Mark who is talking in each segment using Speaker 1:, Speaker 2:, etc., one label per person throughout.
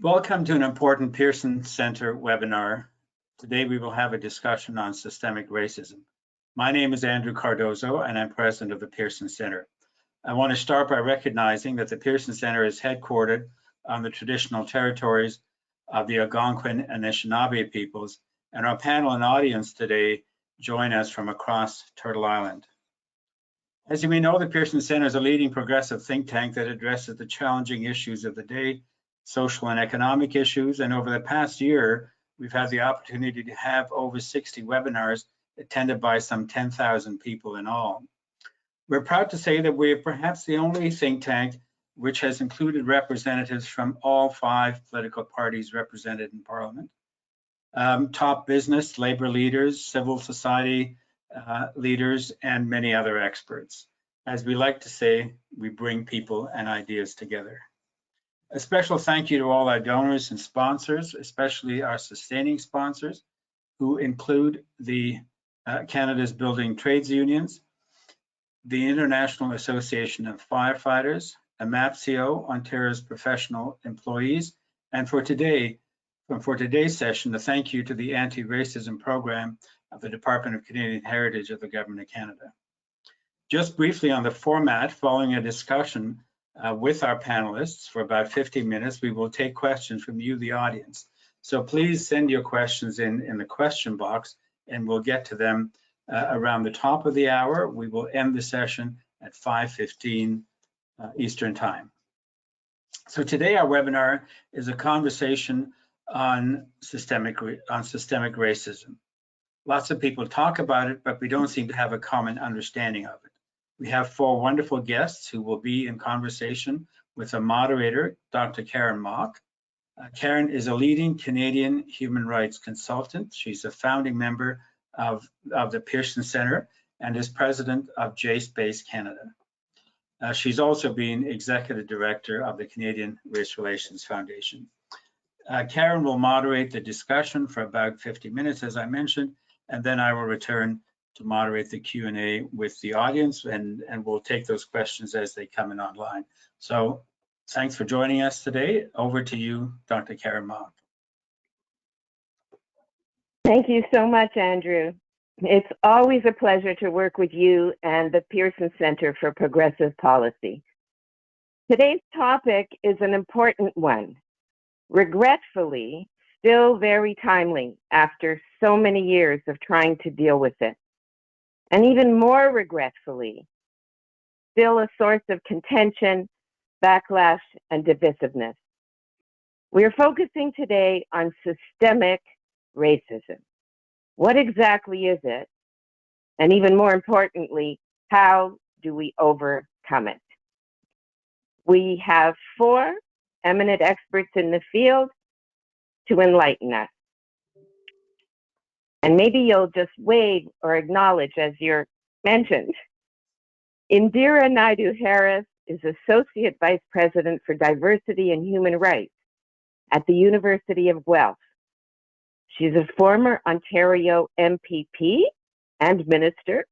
Speaker 1: Welcome to an important Pearson Center webinar. Today we will have a discussion on systemic racism. My name is Andrew Cardozo and I'm president of the Pearson Center. I want to start by recognizing that the Pearson Center is headquartered on the traditional territories of the Algonquin and Anishinaabe peoples, and our panel and audience today join us from across Turtle Island. As you may know, the Pearson Center is a leading progressive think tank that addresses the challenging issues of the day, social and economic issues, and over the past year, we've had the opportunity to have over 60 webinars attended by some 10,000 people in all. We're proud to say that we're perhaps the only think tank which has included representatives from all 5 political parties represented in Parliament, top business, labor leaders, civil society leaders, and many other experts. As we like to say, we bring people and ideas together. A special thank you to all our donors and sponsors, especially our sustaining sponsors, who include the Canada's Building Trades Unions, the International Association of Firefighters, AMAPCO, Ontario's professional employees, and for today's session, a thank you to the Anti-Racism Program of the Department of Canadian Heritage of the Government of Canada. Just briefly on the format, following a discussion with our panelists for about 50 minutes, we will take questions from you, the audience. So please send your questions in the question box and we'll get to them around the top of the hour. We will end the session at 5:15 Eastern Time. So today our webinar is a conversation on systemic racism. Lots of people talk about it, but we don't seem to have a common understanding of it. We have 4 wonderful guests who will be in conversation with a moderator, Dr. Karen Mock. Karen is a leading Canadian human rights consultant. She's a founding member of the Pearson Center and is president of J-Space Canada. She's also been executive director of the Canadian Race Relations Foundation. Karen will moderate the discussion for about 50 minutes, as I mentioned, and then I will return to moderate the Q&A with the audience, and we'll take those questions as they come in online. So thanks for joining us today. Over to you, Dr. Karen Mock.
Speaker 2: Thank you so much, Andrew. It's always a pleasure to work with you and the Pearson Center for Progressive Policy. Today's topic is an important one, regretfully, still very timely after so many years of trying to deal with it. And even more regretfully, still a source of contention, backlash, and divisiveness. We are focusing today on systemic racism. What exactly is it? And even more importantly, how do we overcome it? We have 4 eminent experts in the field to enlighten us. And maybe you'll just wave or acknowledge as you're mentioned. Indira Naidu-Harris is Associate Vice President for Diversity and Human Rights at the University of Guelph. She's a former Ontario MPP and minister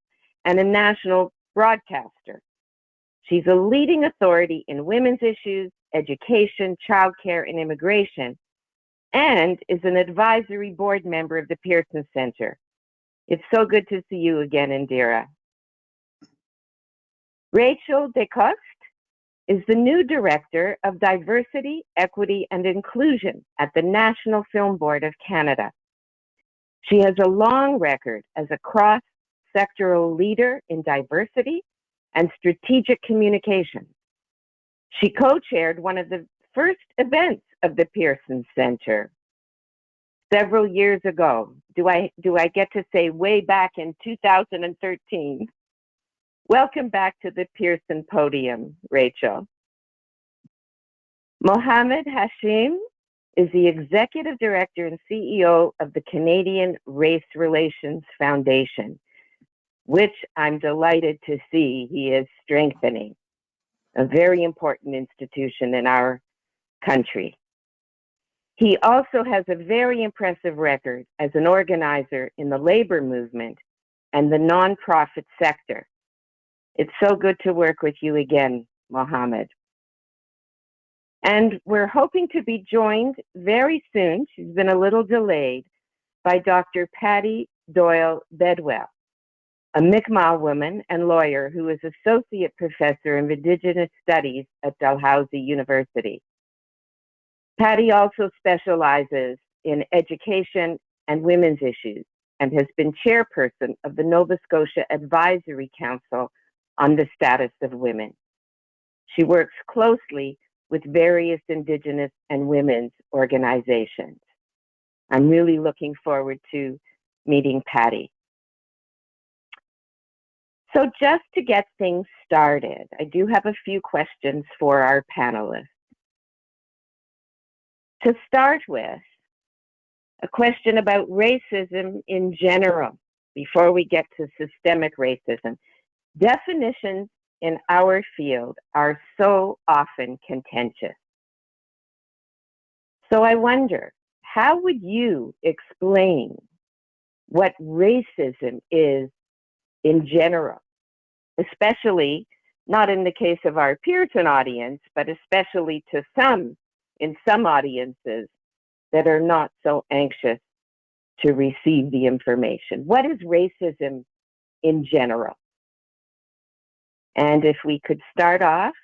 Speaker 2: and a national broadcaster. She's a leading authority in women's issues, education, childcare, and immigration, and is an advisory board member of the Pearson Center. It's so good to see you again, Indira. Rachel DeCoste is the new Director of Diversity, Equity, and Inclusion at the National Film Board of Canada. She has a long record as a cross-sectoral leader in diversity and strategic communication. She co-chaired one of the first events of the Pearson Center several years ago. Do I get to say way back in 2013? Welcome back to the Pearson podium, Rachel. Mohammed Hashim is the Executive Director and CEO of the Canadian Race Relations Foundation, which I'm delighted to see he is strengthening, a very important institution in our country. He also has a very impressive record as an organizer in the labor movement and the nonprofit sector. It's so good to work with you again, Mohammed. And we're hoping to be joined very soon, she's been a little delayed, by Dr. Patty Doyle Bedwell, a Mi'kmaq woman and lawyer who is Associate Professor of Indigenous Studies at Dalhousie University. Patty also specializes in education and women's issues and has been chairperson of the Nova Scotia Advisory Council on the Status of Women. She works closely with various Indigenous and women's organizations. I'm really looking forward to meeting Patty. So just to get things started, I do have a few questions for our panelists. To start with, a question about racism in general, before we get to systemic racism. Definitions in our field are so often contentious. So I wonder, how would you explain what racism is in general, especially not in the case of our Pearson audience, but especially to in some audiences that are not so anxious to receive the information? What is racism in general? And if we could start off,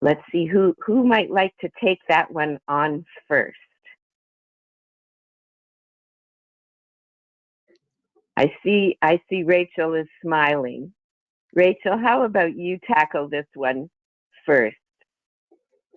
Speaker 2: let's see who might like to take that one on first. I see Rachel is smiling. Rachel, how about you tackle this one first?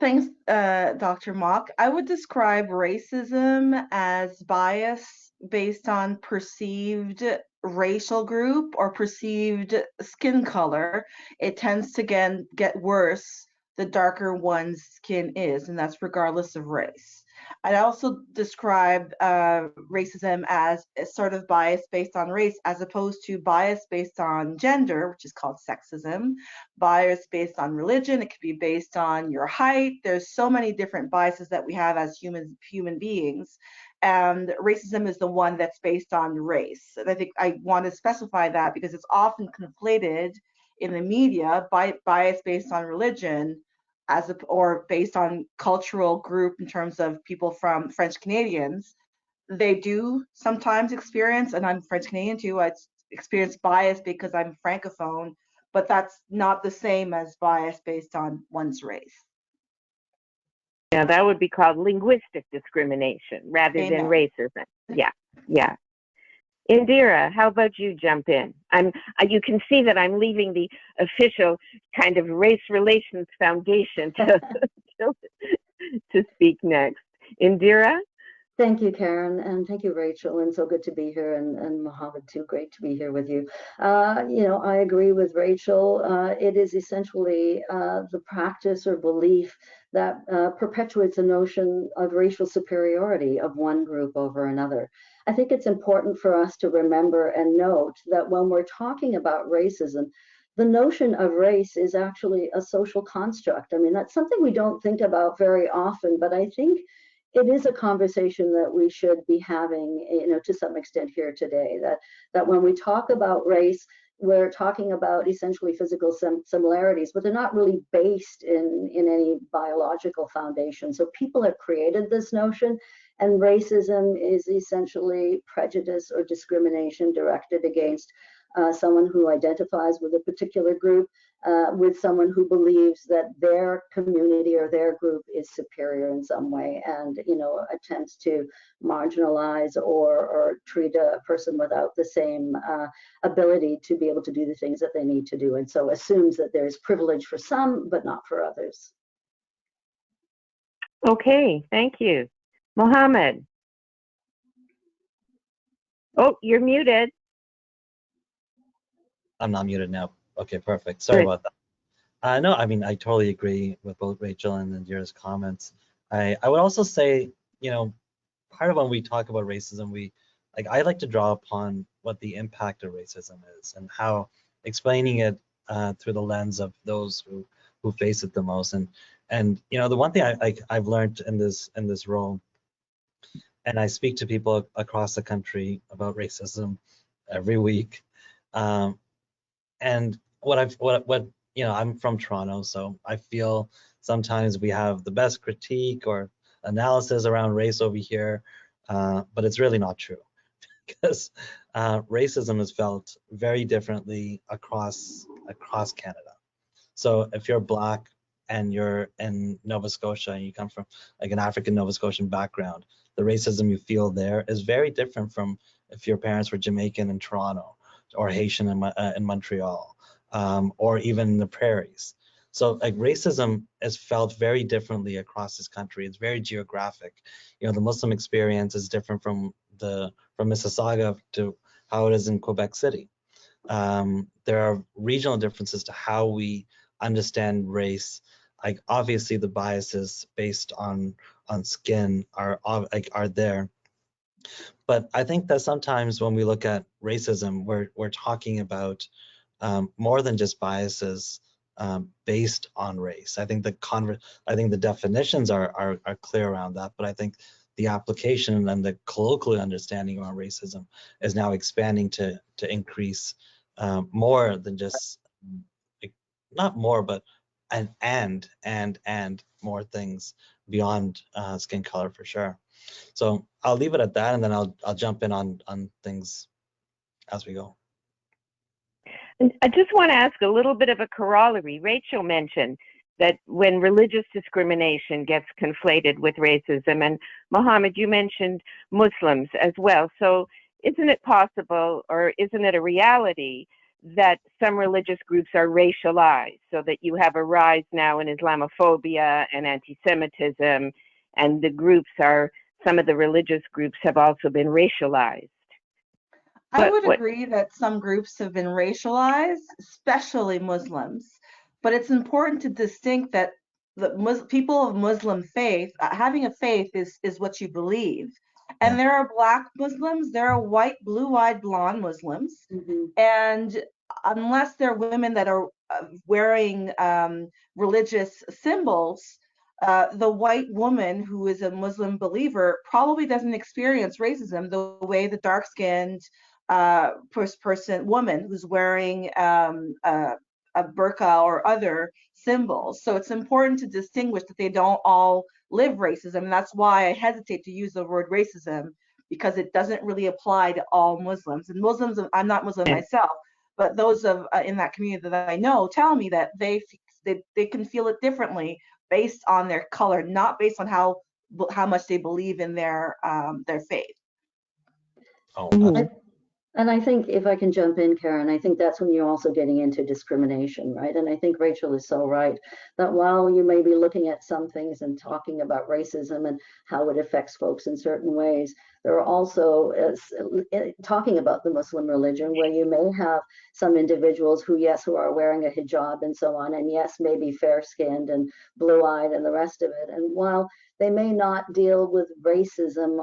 Speaker 3: Thanks, Dr. Mock. I would describe racism as bias based on perceived racial group or perceived skin color. It tends to get worse the darker one's skin is, and that's regardless of race. I'd also describe racism as a sort of bias based on race, as opposed to bias based on gender, which is called sexism. Bias based on religion, it could be based on your height. There's so many different biases that we have as human beings, and racism is the one that's based on race. And I think I want to specify that because it's often conflated in the media by bias based on religion or based on cultural group in terms of people from French Canadians. They do sometimes experience, and I'm French Canadian too, I experience bias because I'm Francophone, but that's not the same as bias based on one's race.
Speaker 2: Yeah, that would be called linguistic discrimination rather
Speaker 3: Amen.
Speaker 2: than racism. Yeah. Indira, how about you jump in? You can see that I'm leaving the official kind of race relations foundation to speak next. Indira?
Speaker 4: Thank you, Karen, and thank you, Rachel, and so good to be here, and Mohammed too, great to be here with you. I agree with Rachel. It is essentially the practice or belief that perpetuates a notion of racial superiority of one group over another. I think it's important for us to remember and note that when we're talking about racism, the notion of race is actually a social construct. I mean, that's something we don't think about very often, but I think it is a conversation that we should be having, to some extent here today, that when we talk about race, we're talking about essentially physical similarities, but they're not really based in any biological foundation. So people have created this notion, and racism is essentially prejudice or discrimination directed against someone who identifies with a particular group, with someone who believes that their community or their group is superior in some way, and attempts to marginalize or treat a person without the same ability to be able to do the things that they need to do, and so assumes that there's privilege for some but not for others.
Speaker 2: Okay, thank you. Mohammed? Oh, you're muted.
Speaker 5: I'm not muted now. Okay, perfect. Sorry about that. No, I mean, I totally agree with both Rachel and Indira's comments. I would also say, part of when we talk about racism, I like to draw upon what the impact of racism is and how explaining it through the lens of those who face it the most. And the one thing I've learned in this role, and I speak to people across the country about racism every week. And what I'm from Toronto, so I feel sometimes we have the best critique or analysis around race over here, but it's really not true because racism is felt very differently across Canada. So if you're Black and you're in Nova Scotia and you come from like an African Nova Scotian background, the racism you feel there is very different from if your parents were Jamaican in Toronto or Haitian in Montreal, or even in the prairies. So like racism is felt very differently across this country. It's very geographic. The Muslim experience is different from Mississauga to how it is in Quebec City. There are regional differences to how we understand race. Like obviously the biases based on skin are there, but I think that sometimes when we look at racism, we're talking about more than just biases based on race. I think the definitions are clear around that, but I think the application and the colloquial understanding around racism is now expanding to increase more than just not more, but and more things beyond skin color for sure. So I'll leave it at that, and then I'll jump in on things as we go.
Speaker 2: And I just want to ask a little bit of a corollary. Rachel mentioned that when religious discrimination gets conflated with racism, and Mohammed, you mentioned Muslims as well. So isn't it possible, or isn't it a reality, that some religious groups are racialized, so that you have a rise now in Islamophobia and anti-Semitism, and some of the religious groups have also been racialized?
Speaker 3: I would agree that some groups have been racialized, especially Muslims, but it's important to distinct that the people of Muslim faith, having a faith is what you believe. And there are Black Muslims, there are white, blue-eyed, blonde Muslims, and unless they're women that are wearing religious symbols, the white woman who is a Muslim believer probably doesn't experience racism the way the dark-skinned woman who's wearing a burqa or other symbols. So it's important to distinguish that they don't all live racism. And that's why I hesitate to use the word racism, because it doesn't really apply to all Muslims. And Muslims, I'm not Muslim myself, but those of in that community that I know tell me that they can feel it differently based on their color, not based on how much they believe in their faith.
Speaker 4: And I think if I can jump in, Karen, I think that's when you're also getting into discrimination, right? And I think Rachel is so right that while you may be looking at some things and talking about racism and how it affects folks in certain ways, there are also talking about the Muslim religion, where you may have some individuals who are wearing a hijab and so on, and yes, maybe fair-skinned and blue-eyed and the rest of it. And while they may not deal with racism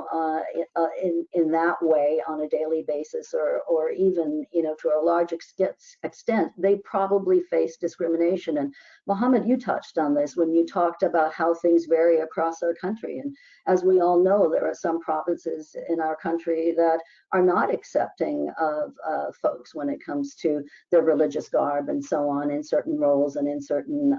Speaker 4: in that way on a daily basis, or even to a large extent, they probably face discrimination. And Mohammed, you touched on this when you talked about how things vary across our country. And as we all know, there are some provinces in our country that are not accepting of folks when it comes to their religious garb and so on, in certain roles and in certain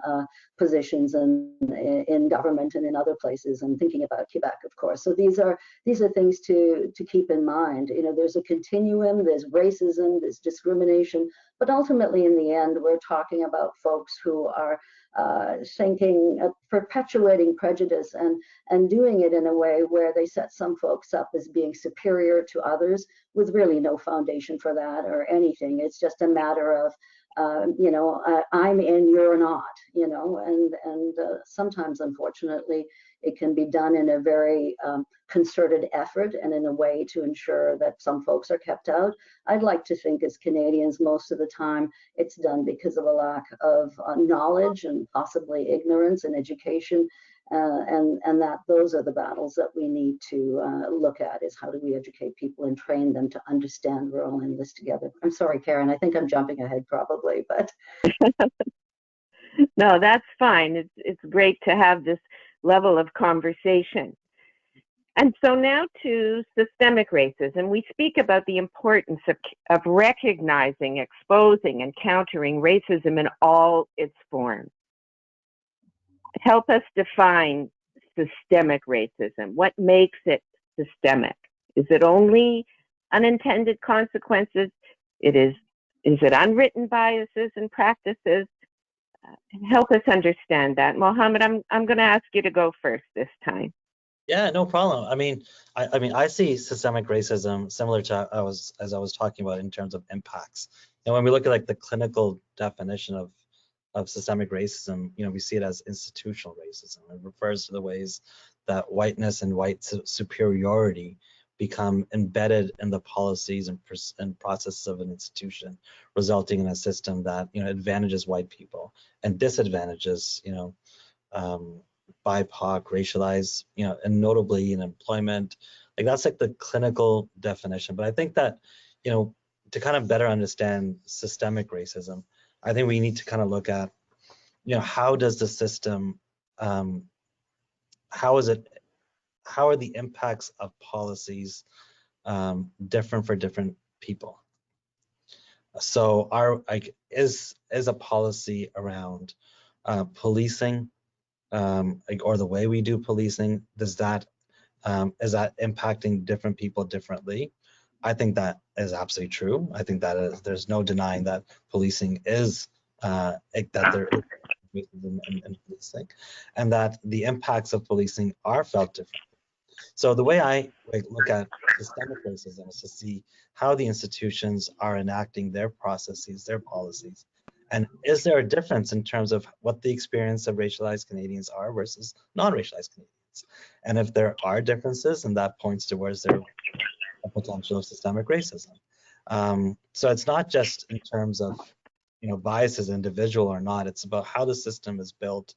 Speaker 4: positions in government and in other places. I'm thinking about Quebec, of course. So these are things to keep in mind. There's a continuum, there's racism, there's discrimination, but ultimately in the end, we're talking about folks who are perpetuating prejudice and doing it in a way where they set some folks up as being superior to others with really no foundation for that or anything. It's just a matter of I'm in, you're not, and sometimes, unfortunately, it can be done in a very concerted effort and in a way to ensure that some folks are kept out. I'd like to think as Canadians, most of the time, it's done because of a lack of knowledge and possibly ignorance and education. And that those are the battles that we need to look at, is how do we educate people and train them to understand we're all in this together. I'm sorry, Karen, I think I'm jumping ahead probably, but.
Speaker 2: No, that's fine. It's great to have this level of conversation. And so now to systemic racism. We speak about the importance of recognizing, exposing, and countering racism in all its forms. Help us define systemic racism. What makes it systemic? Is it only unintended consequences? Is it unwritten biases and practices? Help us understand that. Mohammed, I'm going to ask you to go first this time.
Speaker 5: Yeah, no problem. I mean, I see systemic racism similar to as I was talking about in terms of impacts. And when we look at like the clinical definition of systemic racism, we see it as institutional racism. It refers to the ways that whiteness and white superiority become embedded in the policies and processes of an institution, resulting in a system that advantages white people and disadvantages BIPOC, racialized, and notably in employment. Like that's like the clinical definition. But I think that, to kind of better understand systemic racism, I think we need to kind of look at, how does the system, how are the impacts of policies different for different people? So is a policy around policing, or the way we do policing, is that impacting different people differently? I think that is absolutely true. I think that there's no denying that policing is that there is racism in policing, and that the impacts of policing are felt differently. So the way I look at systemic racism is to see how the institutions are enacting their processes, their policies. And is there a difference in terms of what the experience of racialized Canadians are versus non-racialized Canadians? And if there are differences, and that points towards there a potential of systemic racism. So it's not just in terms of bias as individual or not. It's about how the system is built,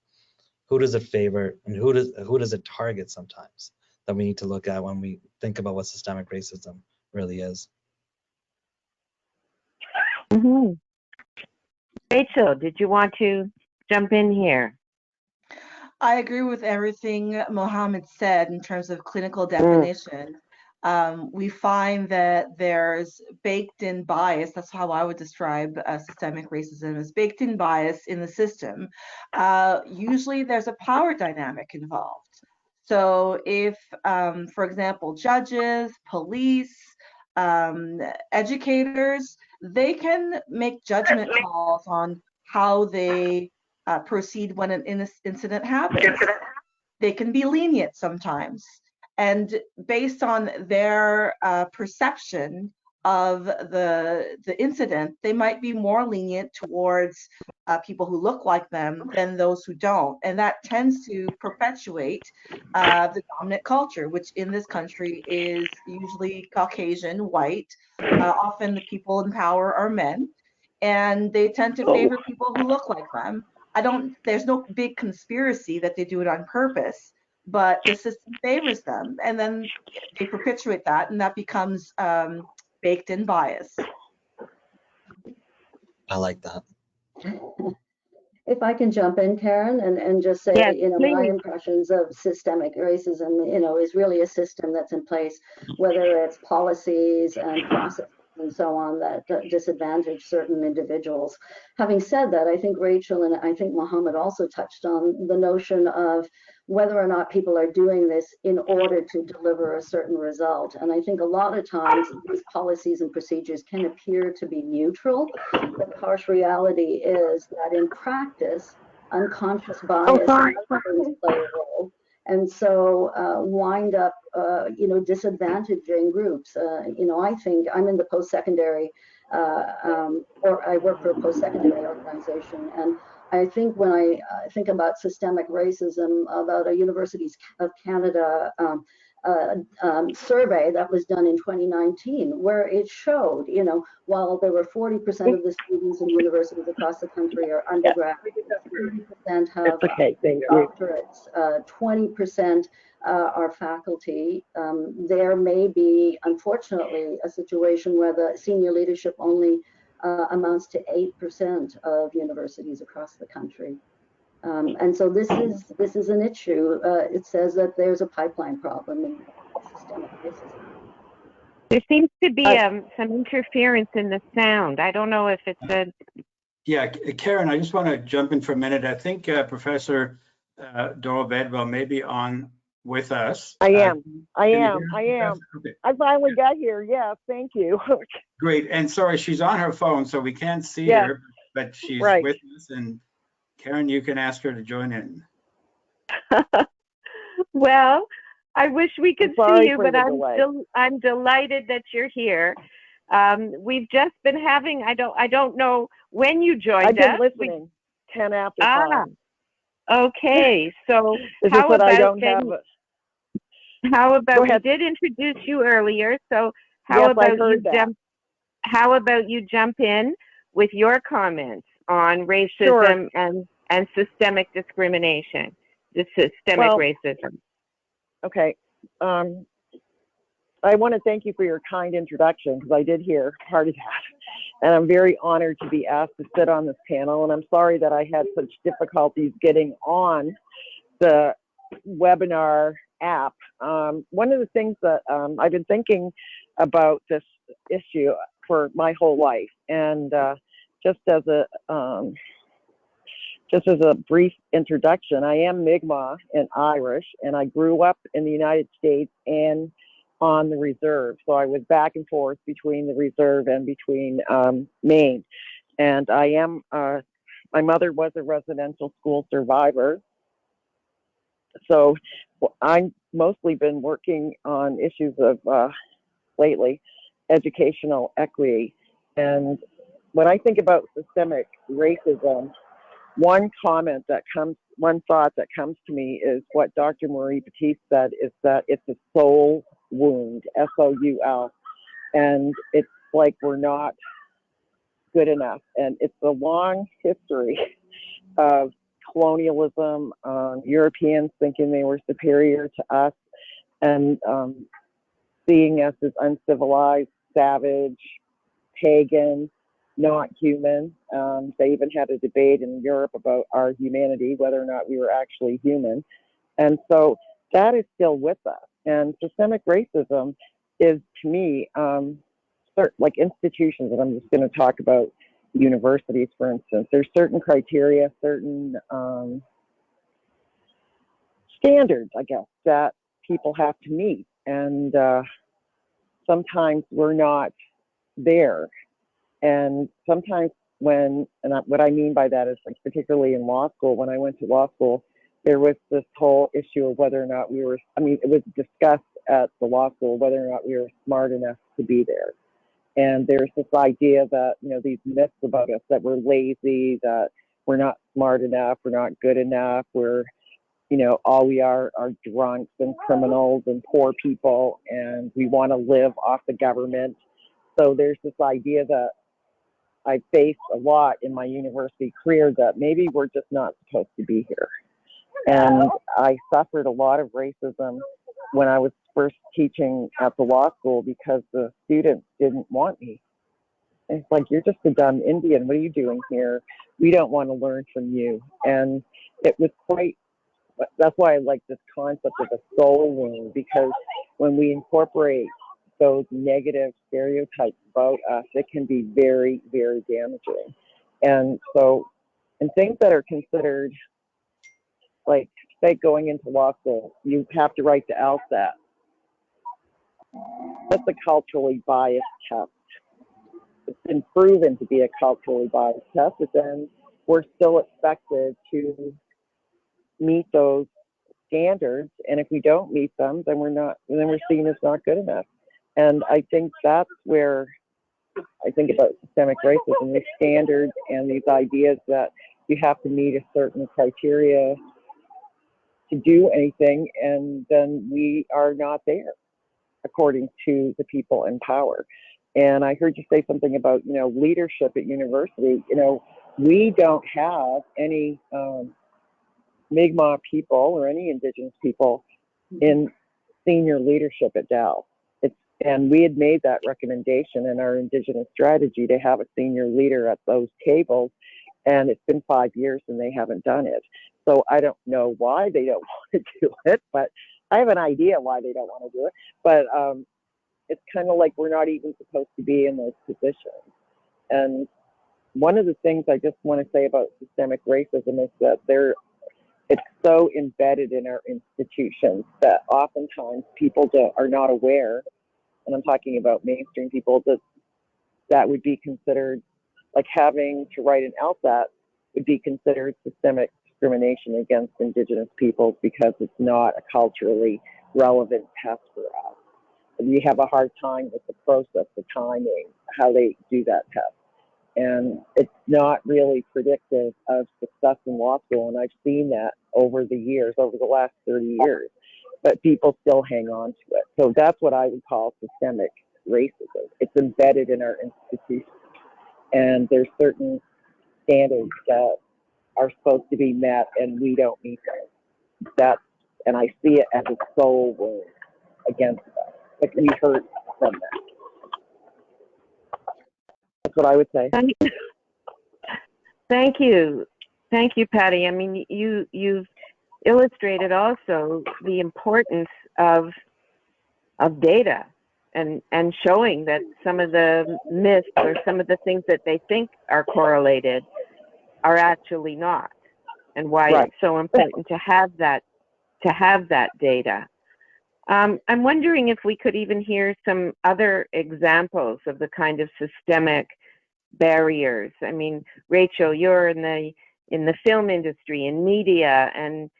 Speaker 5: who does it favor, and who does it target sometimes, that we need to look at when we think about what systemic racism really is.
Speaker 2: Mm-hmm. Rachel, did you want to jump in here?
Speaker 3: I agree with everything Mohammed said in terms of clinical definition. We find that there's baked-in bias. That's how I would describe systemic racism, as baked-in bias in the system. Usually there's a power dynamic involved. So if, for example, judges, police, educators, they can make judgment calls on how they proceed when an incident happens. They can be lenient sometimes. And based on their perception of the incident, they might be more lenient towards people who look like them than those who don't. And that tends to perpetuate the dominant culture, which in this country is usually Caucasian, white. Often the people in power are men, and they tend to favor people who look like them. There's no big conspiracy that they do it on purpose, but the system favors them, and then they perpetuate that, and that becomes baked in bias.
Speaker 5: I like that.
Speaker 4: If I can jump in, Karen, and just say,
Speaker 2: yes,
Speaker 4: my impressions of systemic racism, is really a system that's in place, whether it's policies and processes and so on that disadvantage certain individuals. Having said that, I think Rachel and I think Mohammed also touched on the notion of whether or not people are doing this in order to deliver a certain result. And I think a lot of times these policies and procedures can appear to be neutral, but the harsh reality is that in practice, unconscious bias play a role. And so wind up, disadvantaging groups. I think I'm in the post-secondary, or I work for a post-secondary organization, and I think when I think about systemic racism, about a Universities of Canada survey that was done in 2019, where it showed, while there were 40% of the students in universities across the country are undergraduates, 30% have doctorates, 20% are faculty. There may be, unfortunately, a situation where the senior leadership only amounts to 8% of universities across the country. And so this is an issue. It says that there's a pipeline problem, systemic racism.
Speaker 2: There seems to be some interference in the sound. I don't know if it's a...
Speaker 1: Yeah, Karen, I just want to jump in for a minute. I think Professor Doyle Bedwell may be on with us.
Speaker 6: I am.
Speaker 1: Okay.
Speaker 6: I finally got here. Yes, thank you.
Speaker 1: Great. And sorry, she's on her phone, so we can't see
Speaker 6: Yeah.
Speaker 1: her, but she's
Speaker 6: Right.
Speaker 1: with us. And Karen, you can ask her to join in.
Speaker 2: Well, I wish we could
Speaker 6: Sorry
Speaker 2: see you,
Speaker 6: for
Speaker 2: but
Speaker 6: the delay.
Speaker 2: I'm delighted that you're here. We've just been having, I don't know when you joined
Speaker 6: I've been
Speaker 2: us.
Speaker 6: listening 10 after 5.
Speaker 2: Okay, so
Speaker 6: It's
Speaker 2: how
Speaker 6: just that I
Speaker 2: about
Speaker 6: don't
Speaker 2: then,
Speaker 6: have a...
Speaker 2: how about,
Speaker 6: Go
Speaker 2: we
Speaker 6: ahead.
Speaker 2: did introduce you earlier, so how
Speaker 6: Yes, I
Speaker 2: about you
Speaker 6: heard that.
Speaker 2: how about you jump in with your comments on racism
Speaker 6: Sure.
Speaker 2: and systemic discrimination, the systemic
Speaker 6: Well,
Speaker 2: racism.
Speaker 6: Okay. I want to thank you for your kind introduction, because I did hear part of that. And I'm very honored to be asked to sit on this panel. And I'm sorry that I had such difficulties getting on the webinar app. One of the things that I've been thinking about this issue for my whole life, and just as a brief introduction, I am Migma and Irish, and I grew up in the United States and on the reserve. So I was back and forth between the reserve and between Maine. And I am, my mother was a residential school survivor. So I've mostly been working on issues of, lately, educational equity. And when I think about systemic racism, one thought that comes to me is what Dr. Marie Batiste said, is that it's a soul wound, S-O-U-L. And it's like we're not good enough. And it's a long history of colonialism, Europeans thinking they were superior to us, and seeing us as uncivilized, savage, pagan, not human. They even had a debate in Europe about our humanity, whether or not we were actually human. And so that is still with us. And systemic racism is, to me, like institutions, and I'm just going to talk about universities, for instance. There's certain criteria, certain standards, I guess, that people have to meet. And sometimes we're not there. And sometimes what I mean by that is, like, particularly in law school, when I went to law school, there was this whole issue of whether or not it was discussed at the law school whether or not we were smart enough to be there. And there's this idea that, these myths about us, that we're lazy, that we're not smart enough, we're not good enough, we're, all we are drunks and criminals and poor people, and we want to live off the government. So there's this idea that I faced a lot in my university career, that maybe we're just not supposed to be here. And I suffered a lot of racism when I was first teaching at the law school, because the students didn't want me. And it's like, you're just a dumb Indian. What are you doing here? We don't want to learn from you. And it was that's why I like this concept of a soul wound, because when we incorporate those negative stereotypes about us, it can be very, very damaging. And so, and things that are considered, like, say, going into law school, you have to write the LSAT. That's a culturally biased test. It's been proven to be a culturally biased test, but then we're still expected to meet those standards, and if we don't meet them, then we're seen as not good enough. And I think that's where I think about systemic racism, these standards and these ideas that you have to meet a certain criteria to do anything, and then we are not there, according to the people in power. And I heard you say something about, leadership at university. We don't have any Mi'kmaq people or any Indigenous people in senior leadership at Dal. And we had made that recommendation in our Indigenous strategy to have a senior leader at those tables. And it's been 5 years and they haven't done it. So I don't know why they don't want to do it, but I have an idea why they don't want to do it, but it's kind of like we're not even supposed to be in those positions. And one of the things I just want to say about systemic racism is that it's so embedded in our institutions that oftentimes people are not aware, and I'm talking about mainstream people, that would be considered, like having to write an LSAT would be considered systemic discrimination against Indigenous peoples because it's not a culturally relevant test for us. We have a hard time with the process, the timing, how they do that test. And it's not really predictive of success in law school. And I've seen that over the years, over the last 30 years, but people still hang on to it. So that's what I would call systemic racism. It's embedded in our institutions. And there's certain standards that are supposed to be met and we don't meet them. And I see it as a soul wound against us. Like we hurt from that. That's what I would say.
Speaker 2: Thank you. Thank you, Patty. I mean, you've illustrated also the importance of data and showing that some of the myths or some of the things that they think are correlated are actually not, and why
Speaker 6: Right.
Speaker 2: it's so important to have that data. I'm wondering if we could even hear some other examples of the kind of systemic barriers. I mean, Rachel, you're in the film industry, in media and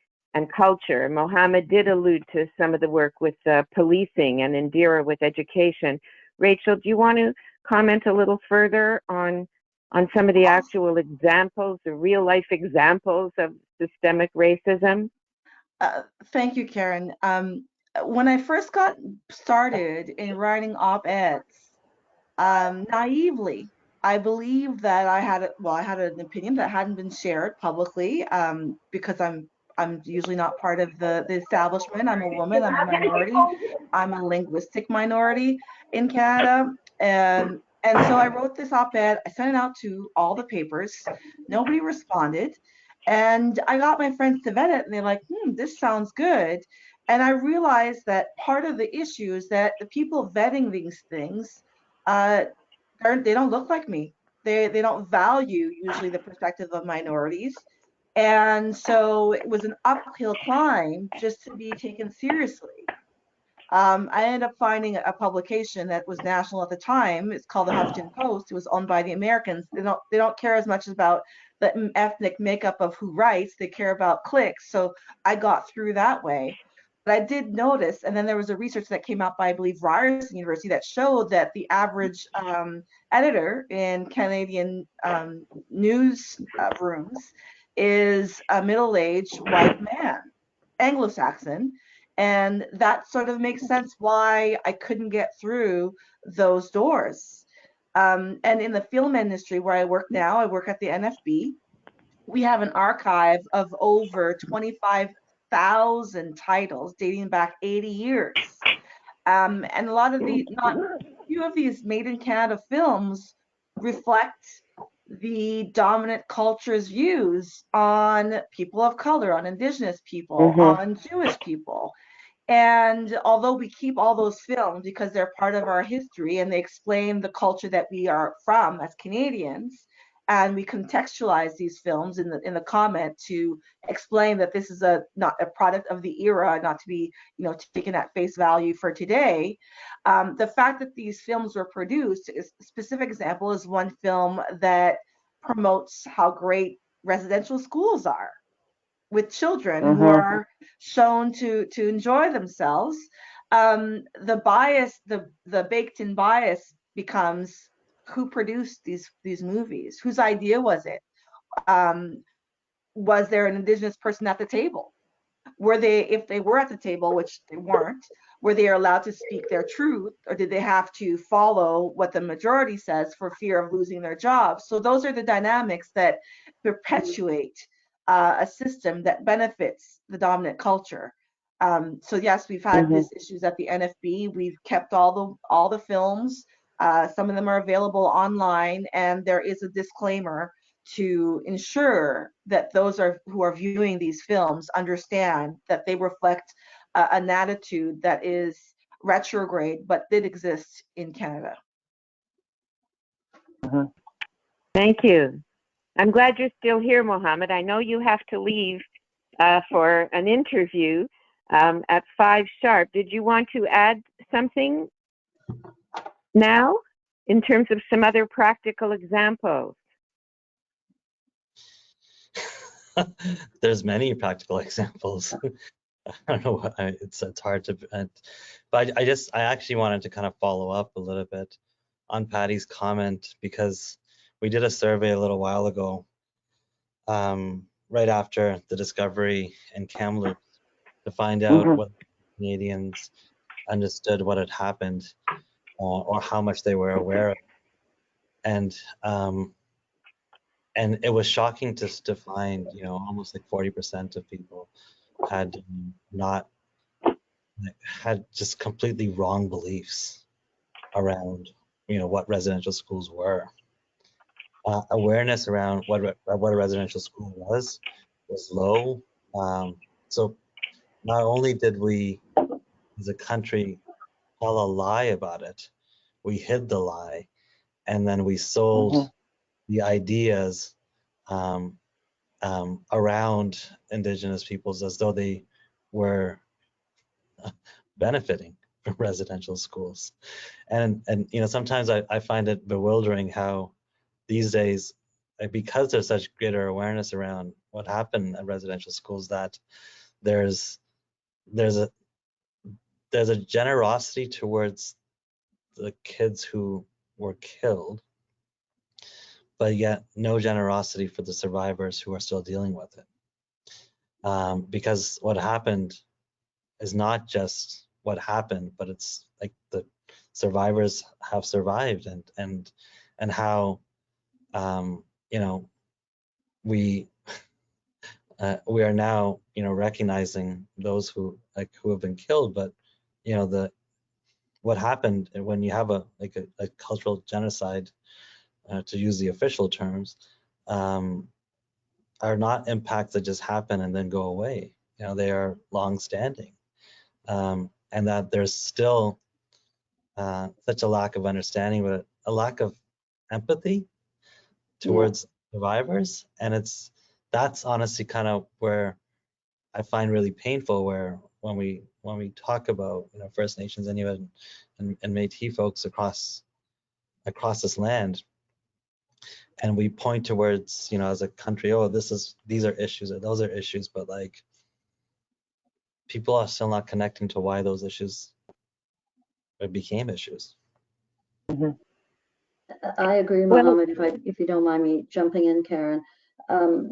Speaker 2: culture. Mohammed did allude to some of the work with policing, and Indira with education. Rachel, do you want to comment a little further on some of the actual examples, the real life examples of systemic racism?
Speaker 3: Thank you, Karen. When I first got started in writing op-eds, naively, I believed that I had an opinion that hadn't been shared publicly, because I'm usually not part of the establishment. I'm a woman, I'm a minority, I'm a linguistic minority in Canada. And so I wrote this op-ed, I sent it out to all the papers, nobody responded. And I got my friends to vet it and they're like, this sounds good. And I realized that part of the issue is that the people vetting these things, they don't look like me. They don't value usually the perspective of minorities. And so it was an uphill climb just to be taken seriously. I ended up finding a publication that was national at the time. It's called the Huffington Post. It was owned by the Americans. They don't care as much about the ethnic makeup of who writes. They care about clicks. So I got through that way. But I did notice, and then there was a research that came out by, I believe, Ryerson University that showed that the average editor in Canadian news rooms is a middle-aged white man, Anglo-Saxon. And that sort of makes sense why I couldn't get through those doors. And in the film industry where I work now, I work at the NFB. We have an archive of over 25,000 titles dating back 80 years. And a lot of not few of these made in Canada films reflect the dominant culture's views on people of color, on Indigenous people, on Jewish people. And although we keep all those films because they're part of our history and they explain the culture that we are from as Canadians, and we contextualize these films in the comment to explain that this is not a product of the era, not to be taken at face value for today. The fact that these films were produced, a specific example is one film that promotes how great residential schools are, with children who are shown to enjoy themselves. The bias, the baked-in bias becomes who produced these movies, whose idea was it? Was there an Indigenous person at the table? Were they, if they were at the table, which they weren't, were they allowed to speak their truth, or did they have to follow what the majority says for fear of losing their jobs? So those are the dynamics that perpetuate a system that benefits the dominant culture. So yes, we've had these issues at the NFB. We've kept all the films. Some of them are available online, and there is a disclaimer to ensure that those who are viewing these films understand that they reflect an attitude that is retrograde, but did exist in Canada.
Speaker 2: Thank you. I'm glad you're still here, Mohammed. I know you have to leave for an interview at 5 sharp. Did you want to add something now in terms of some other practical examples?
Speaker 5: There's many practical examples. I don't know what it's hard to, but I actually wanted to kind of follow up a little bit on Patty's comment, because we did a survey a little while ago, right after the discovery in Kamloops, to find out what Canadians understood what had happened, or how much they were aware of. And it was shocking to find, almost like 40% of people had had just completely wrong beliefs around, what residential schools were. Awareness around what a residential school was low. So not only did we, as a country, tell a lie about it, we hid the lie, and then we sold the ideas around Indigenous peoples as though they were benefiting from residential schools. And sometimes I find it bewildering how these days, because there's such greater awareness around what happened at residential schools, that there's a generosity towards the kids who were killed, but yet no generosity for the survivors who are still dealing with it. Because what happened is not just what happened, but it's like the survivors have survived, and how we are now recognizing those who have been killed, but what happened when you have a cultural genocide, to use the official terms, are not impacts that just happen and then go away. They are long-standing, and that there's still such a lack of understanding, but a lack of empathy towards survivors. And that's honestly kind of where I find really painful, where when we talk about First Nations, Inuit, and Métis folks across this land, and we point towards as a country, oh, these are issues or those are issues, but like people are still not connecting to why those issues became issues.
Speaker 4: I agree, Mohammed, if you don't mind me jumping in, Karen.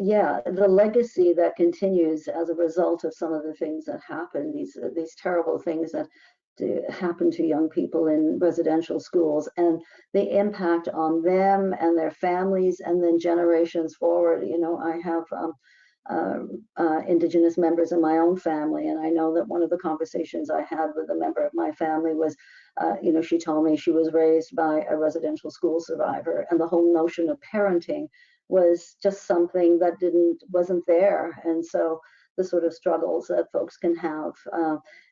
Speaker 4: Yeah, the legacy that continues as a result of some of the things that happen, these terrible things that happen to young people in residential schools, and the impact on them and their families, and then generations forward. I have Indigenous members in my own family, and I know that one of the conversations I had with a member of my family was, she told me she was raised by a residential school survivor, and the whole notion of parenting was just something that wasn't there. And so the sort of struggles that folks can have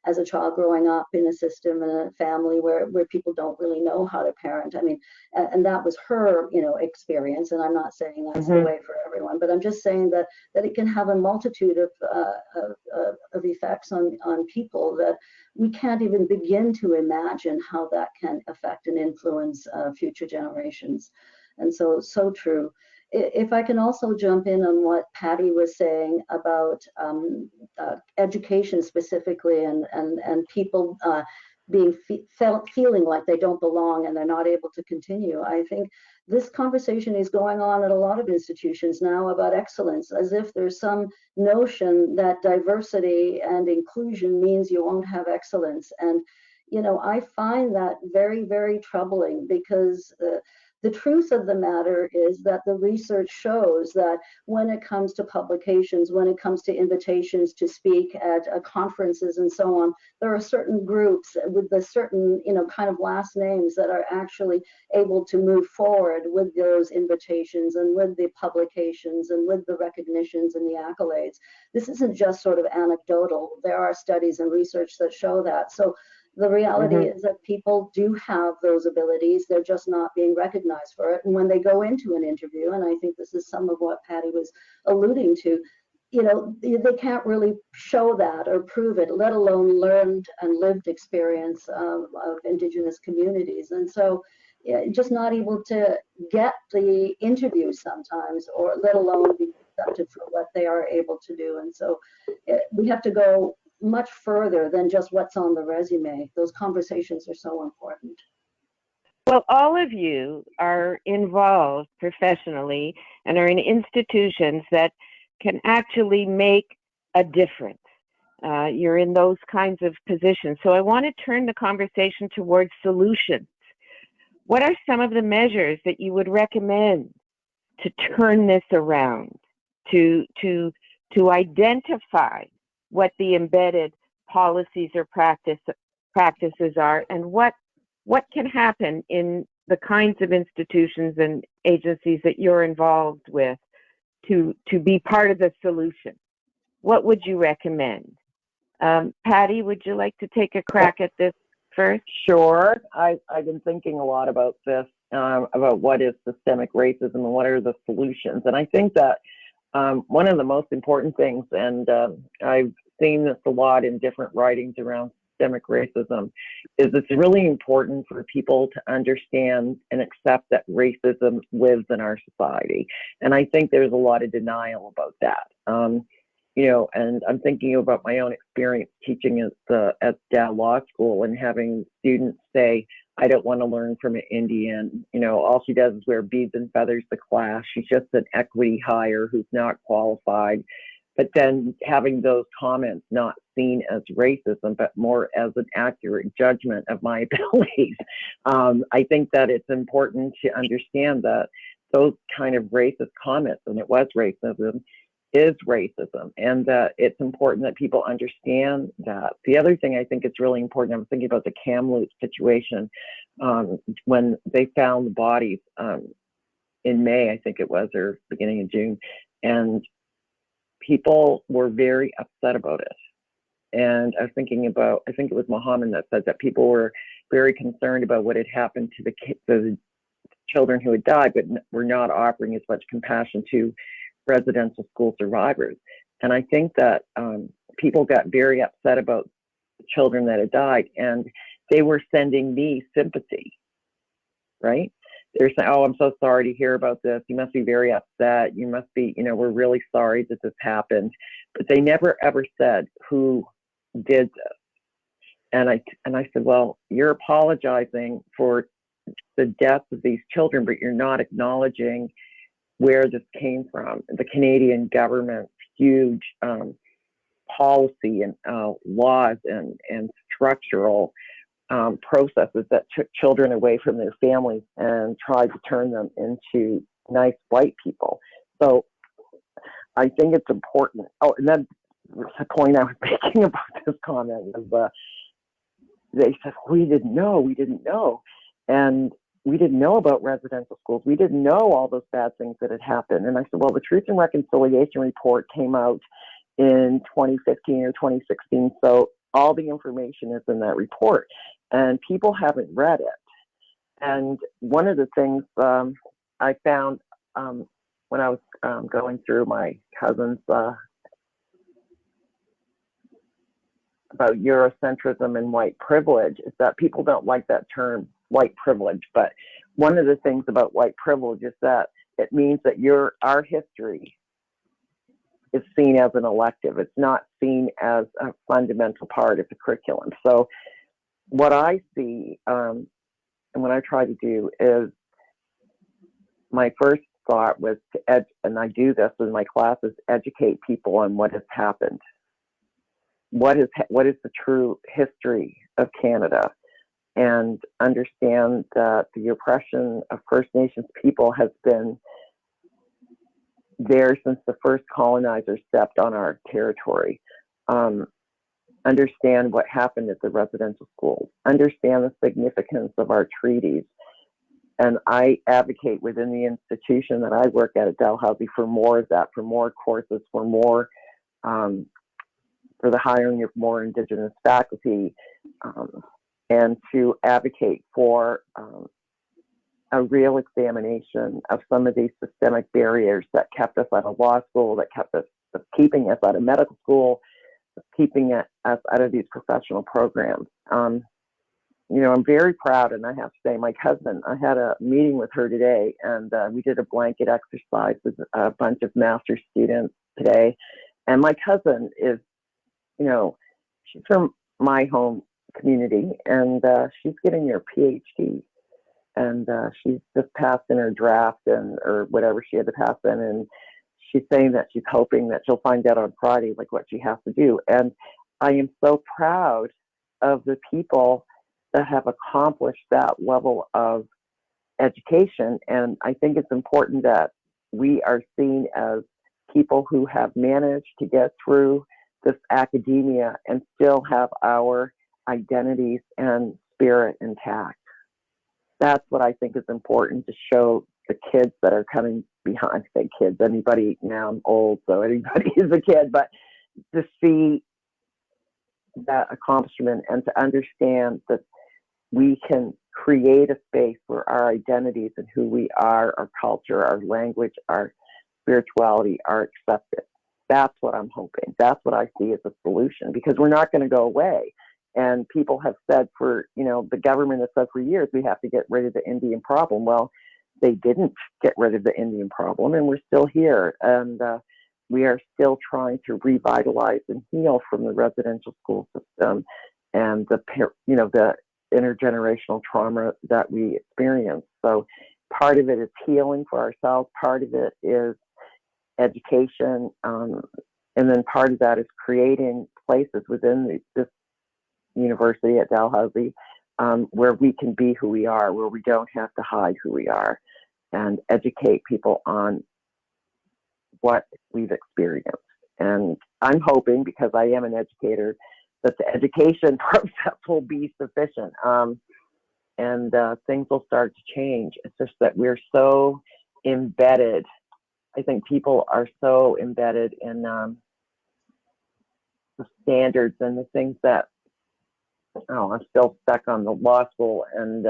Speaker 4: as a child growing up in a system and a family where people don't really know how to parent. I mean, and that was her, experience. And I'm not saying that's the way for everyone, but I'm just saying that it can have a multitude of effects on people that we can't even begin to imagine how that can affect and influence future generations. And so true. If I can also jump in on what Patty was saying about education specifically, and people feeling like they don't belong and they're not able to continue. I think this conversation is going on at a lot of institutions now about excellence, as if there's some notion that diversity and inclusion means you won't have excellence. And I find that very, very troubling, because the truth of the matter is that the research shows that when it comes to publications, when it comes to invitations to speak at conferences and so on, there are certain groups with the certain, kind of last names that are actually able to move forward with those invitations and with the publications and with the recognitions and the accolades. This isn't just sort of anecdotal. There are studies and research that show that. So the reality is that people do have those abilities. They're just not being recognized for it. And when they go into an interview, and I think this is some of what Patty was alluding to, they can't really show that or prove it, let alone learned and lived experience of Indigenous communities. And so just not able to get the interview sometimes, or let alone be accepted for what they are able to do. And so we have to go much further than just what's on the resume. Those conversations are so important.
Speaker 2: Well, all of you are involved professionally and are in institutions that can actually make a difference. You're in those kinds of positions. So I want to turn the conversation towards solutions. What are some of the measures that you would recommend to turn this around, to identify what the embedded policies or practices are, and what can happen in the kinds of institutions and agencies that you're involved with to be part of the solution? What would you recommend? Patty, would you like to take a crack at this first?
Speaker 6: Sure. I've been thinking a lot about this, about what is systemic racism and what are the solutions. And I think that one of the most important things, and I've seen this a lot in different writings around systemic racism, is it's really important for people to understand and accept that racism lives in our society. And I think there's a lot of denial about that. And I'm thinking about my own experience teaching at Dal Law School and having students say, I don't want to learn from an Indian. All she does is wear beads and feathers to class. She's just an equity hire who's not qualified. But then having those comments not seen as racism, but more as an accurate judgment of my abilities. I think that it's important to understand that those kind of racist comments, and it was racism, is racism, and that it's important that people understand that. The other thing I think it's really important, I was thinking about the Kamloops situation, when they found the bodies in May, I think it was, or beginning of June, and people were very upset about it. And I was thinking about, I think it was Mohammed that said that people were very concerned about what had happened to the children who had died, but were not offering as much compassion to residential school survivors. And I think that people got very upset about the children that had died, and they were sending me sympathy, right? They're saying, oh, I'm so sorry to hear about this. You must be very upset. You must be, we're really sorry that this happened. But they never ever said who did this. And I said, well, you're apologizing for the deaths of these children, but you're not acknowledging where this came from. The Canadian government's huge policy and laws and structural processes that took children away from their families and tried to turn them into nice white people. So I think it's important. Oh, and then the point I was making about this comment was they said, we didn't know. And we didn't know about residential schools. We didn't know all those bad things that had happened. And I said, well, the Truth and Reconciliation report came out in 2015 or 2016. So all the information is in that report, and people haven't read it. And one of the things I found when I was going through my cousin's about Eurocentrism and white privilege is that people don't like that term, white privilege. But one of the things about white privilege is that it means that our history is seen as an elective. It's not seen as a fundamental part of the curriculum. So what I see and what I try to do is, my first thought was to and I do this in my classes, educate people on what has happened. What is the true history of Canada? and understand that the oppression of First Nations people has been there since the first colonizers stepped on our territory. Understand what happened at the residential schools, understand the significance of our treaties. And I advocate within the institution that I work at Dalhousie for more of that, for more courses, for more, for the hiring of more Indigenous faculty, and to advocate for a real examination of some of these systemic barriers that kept us out of law school, that kept us, keeping us out of medical school, keeping us out of these professional programs. You know, I'm very proud, and I have to say, my cousin, I had a meeting with her today, and we did a blanket exercise with a bunch of master's students today. And my cousin is, you know, she's from my home community, and she's getting her PhD. And she's just passed in her draft or whatever she had to pass in, and she's saying that she's hoping that she'll find out on Friday like what she has to do. And I am so proud of the people that have accomplished that level of education. And I think it's important that we are seen as people who have managed to get through this academia and still have our identities and spirit intact. That's what I think is important to show the kids that are coming behind. I say kids, anybody, now I'm old, so anybody is a kid, but to see that accomplishment and to understand that we can create a space where our identities and who we are, our culture, our language, our spirituality are accepted. That's what I'm hoping. That's what I see as a solution, because we're not going to go away. And people have said for, you know, the government has said for years, we have to get rid of the Indian problem. Well, they didn't get rid of the Indian problem, and we're still here. And we are still trying to revitalize and heal from the residential school system and the intergenerational trauma that we experience. So part of it is healing for ourselves. Part of it is education. And then part of that is creating places within this university at Dalhousie where we can be who we are, where we don't have to hide who we are, and educate people on what we've experienced. And I'm hoping, because I am an educator, that the education process will be sufficient, and things will start to change. It's just that we're so embedded. I think people are so embedded in the standards and the things that, I'm still stuck on the law school and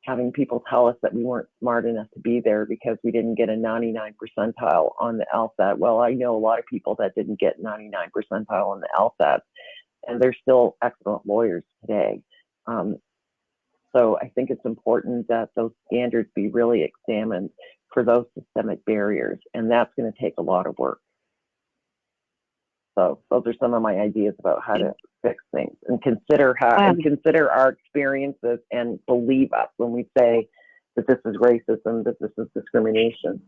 Speaker 6: having people tell us that we weren't smart enough to be there because we didn't get a 99 percentile on the LSAT. Well, I know a lot of people that didn't get 99 percentile on the LSAT, and they're still excellent lawyers today. So I think it's important that those standards be really examined for those systemic barriers, and that's going to take a lot of work. So those are some of my ideas about how to fix things, and consider our experiences and believe us when we say that this is racism, that this is discrimination.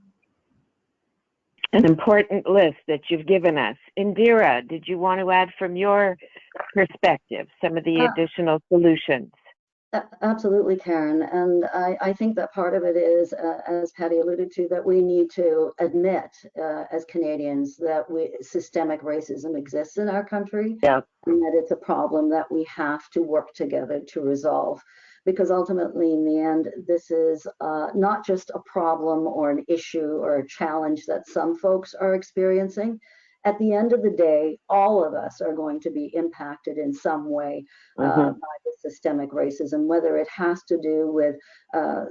Speaker 2: An important list that you've given us. Indira, did you want to add from your perspective some of the additional solutions?
Speaker 4: Absolutely, Karen. And I think that part of it is, as Patty alluded to, that we need to admit as Canadians that systemic racism exists in our country, and that it's a problem that we have to work together to resolve. Because ultimately, in the end, this is not just a problem or an issue or a challenge that some folks are experiencing. At the end of the day, all of us are going to be impacted in some way by the systemic racism, whether it has to do with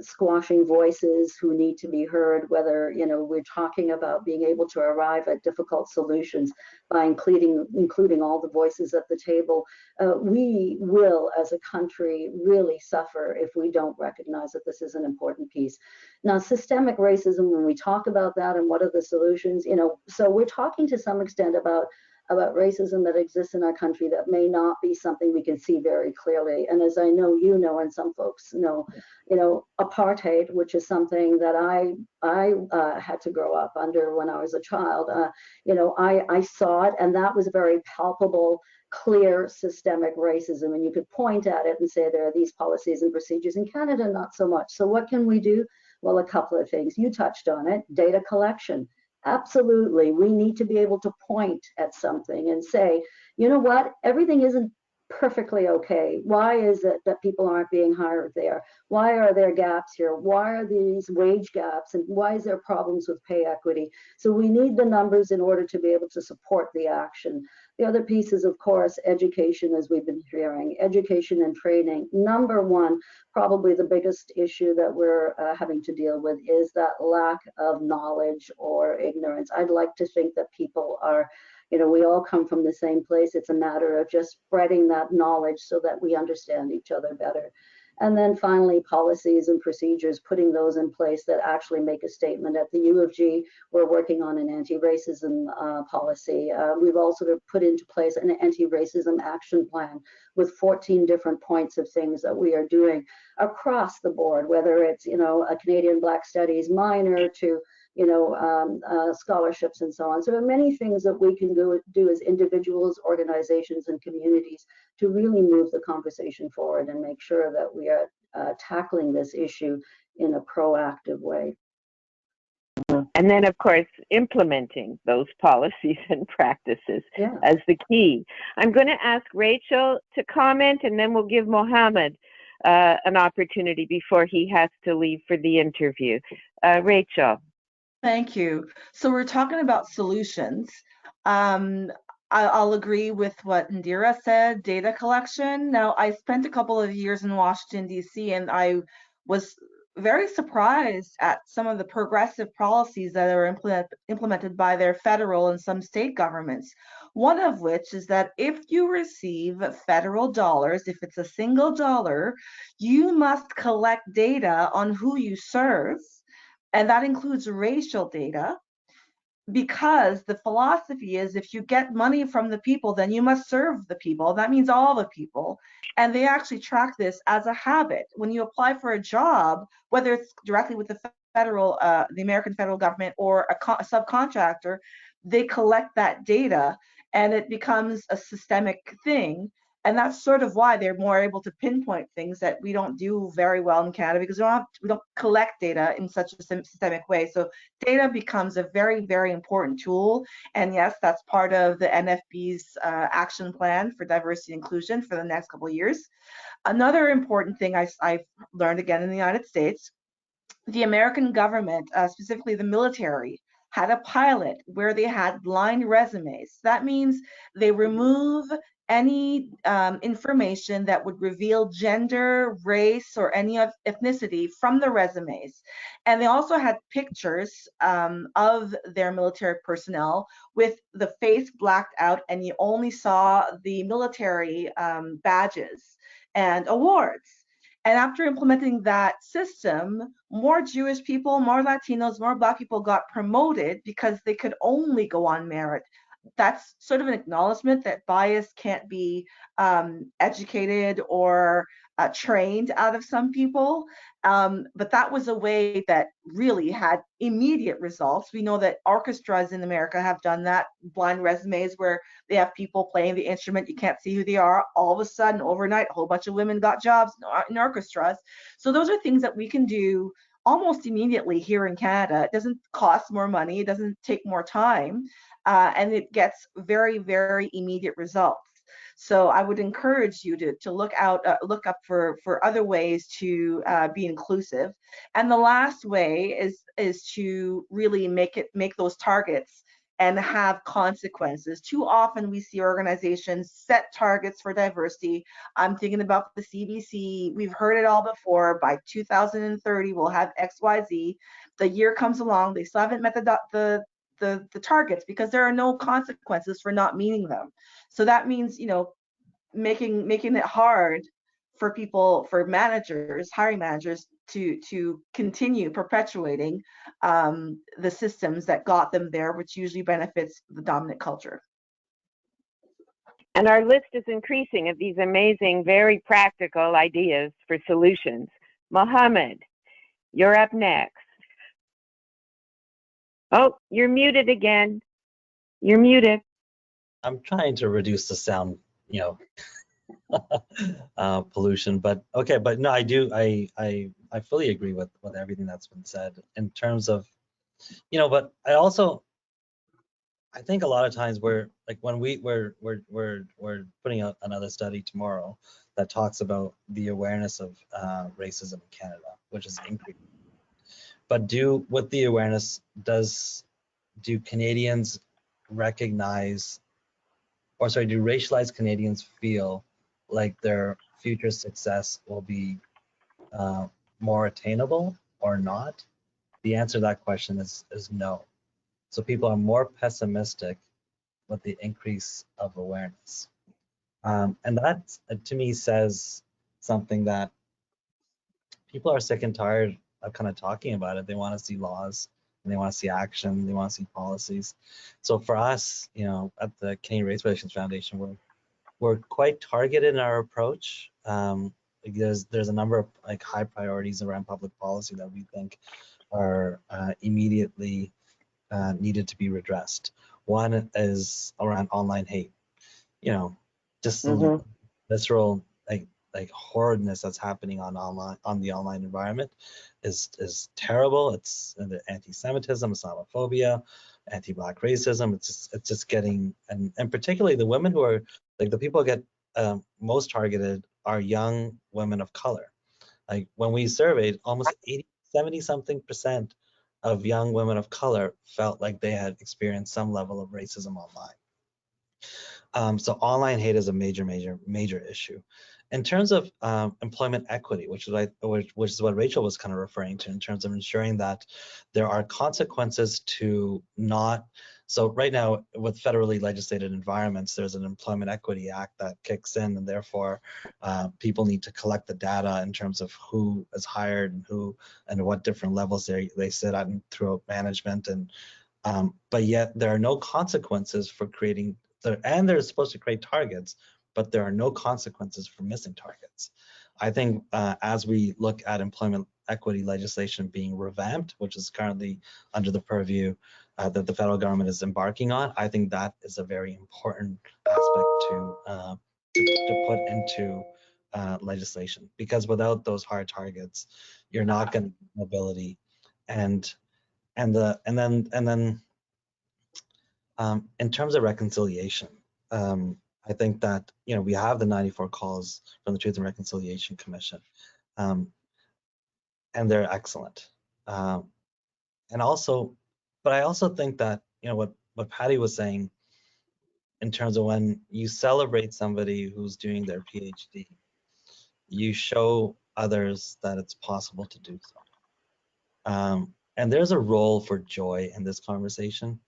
Speaker 4: squashing voices who need to be heard, whether we're talking about being able to arrive at difficult solutions by including all the voices at the table. We will, as a country, really suffer if we don't recognize that this is an important piece. Now, systemic racism, when we talk about that and what are the solutions, so we're talking to some extent about about racism that exists in our country that may not be something we can see very clearly. And as I know you know, and some folks know, apartheid, which is something that I had to grow up under when I was a child. I saw it, and that was very palpable, clear systemic racism. And you could point at it and say there are these policies and procedures. In Canada, not so much. So what can we do? Well, a couple of things. You touched on it, data collection. Absolutely. We need to be able to point at something and say, you know what, everything isn't perfectly okay. Why is it that people aren't being hired there? Why are there gaps here? Why are these wage gaps? And why is there problems with pay equity? So we need the numbers in order to be able to support the action. The other piece is, of course, education, as we've been hearing, education and training. Number one, probably the biggest issue that we're having to deal with is that lack of knowledge or ignorance. I'd like to think that people are, we all come from the same place. It's a matter of just spreading that knowledge so that we understand each other better. And then finally, policies and procedures, putting those in place that actually make a statement. At the U of G, we're working on an anti-racism policy. We've also put into place an anti-racism action plan with 14 different points of things that we are doing across the board, whether it's, a Canadian Black Studies minor to, scholarships and so on. So there are many things that we can do as individuals, organizations, and communities to really move the conversation forward and make sure that we are tackling this issue in a proactive way.
Speaker 2: And then, of course, implementing those policies and practices as the key. I'm going to ask Rachel to comment, and then we'll give Mohammed an opportunity before he has to leave for the interview. Rachel.
Speaker 3: Thank you. So we're talking about solutions. I'll agree with what Indira said, data collection. Now, I spent a couple of years in Washington, D.C., and I was very surprised at some of the progressive policies that are implemented by their federal and some state governments. One of which is that if you receive federal dollars, if it's a single dollar, you must collect data on who you serve. And that includes racial data, because the philosophy is if you get money from the people, then you must serve the people. That means all the people. And they actually track this as a habit. When you apply for a job, whether it's directly with the American federal government or a subcontractor, they collect that data and it becomes a systemic thing. And that's sort of why they're more able to pinpoint things that we don't do very well in Canada, because we don't collect data in such a systemic way. So data becomes a very, very important tool. And yes, that's part of the NFB's action plan for diversity and inclusion for the next couple of years. Another important thing I've learned again in the United States, the American government, specifically the military, had a pilot where they had blind resumes. That means they remove any information that would reveal gender, race, or any ethnicity from the resumes. And they also had pictures of their military personnel with the face blacked out, and you only saw the military badges and awards. And after implementing that system, more Jewish people, more Latinos, more Black people got promoted because they could only go on merit. That's sort of an acknowledgement that bias can't be educated or trained out of some people. But that was a way that really had immediate results. We know that orchestras in America have done that, blind resumes where they have people playing the instrument, you can't see who they are. All of a sudden, overnight, a whole bunch of women got jobs in orchestras. So those are things that we can do almost immediately here in Canada. It doesn't cost more money, it doesn't take more time, and it gets very, very immediate results. So I would encourage you to look up for other ways to be inclusive. And the last way is to really make those targets and have consequences. Too often we see organizations set targets for diversity. I'm thinking about the CBC. We've heard it all before. By 2030, we'll have XYZ. The year comes along, they still haven't met the targets because there are no consequences for not meeting them. So that means, making it hard for people, for managers, hiring managers, to continue perpetuating the systems that got them there, which usually benefits the dominant culture.
Speaker 2: And our list is increasing of these amazing, very practical ideas for solutions. Mohammed, you're up next. Oh, you're muted again. You're muted.
Speaker 5: I'm trying to reduce the sound, pollution, but okay, but no, I fully agree with everything that's been said in terms of, but I think a lot of times we're like when we're putting out another study tomorrow that talks about the awareness of racism in Canada, which is increasing. But with the awareness, do Canadians recognize, or sorry, do racialized Canadians feel like their future success will be more attainable or not? The answer to that question is no. So people are more pessimistic with the increase of awareness. And that, to me, says something that people are sick and tired of kind of talking about it. They want to see laws, and they want to see action, they want to see policies. So for us, at the Canadian Race Relations Foundation, we're quite targeted in our approach. There's a number of like high priorities around public policy that we think are immediately needed to be redressed. One is around online hate. Just some visceral like horridness that's happening on the online environment is terrible. It's the anti-Semitism, Islamophobia, anti-Black racism. It's just getting, and particularly the women who are like the people who get most targeted are young women of color. Like when we surveyed, almost 70 something percent of young women of color felt like they had experienced some level of racism online. So online hate is a major issue. In terms of employment equity, which is what Rachel was kind of referring to in terms of ensuring that there are consequences to not. So right now, with federally legislated environments, there's an Employment Equity Act that kicks in, and therefore people need to collect the data in terms of who is hired and what different levels they sit at and throughout management. And but yet there are no consequences for creating. And they're supposed to create targets, but there are no consequences for missing targets. I think as we look at employment equity legislation being revamped, which is currently under the purview that the federal government is embarking on, I think that is a very important aspect to put into legislation, because without those hard targets, you're not going to get mobility, and then. In terms of reconciliation, I think that we have the 94 calls from the Truth and Reconciliation Commission, and they're excellent. And also, but I also think that what Patty was saying in terms of when you celebrate somebody who's doing their PhD, you show others that it's possible to do so. And there's a role for joy in this conversation.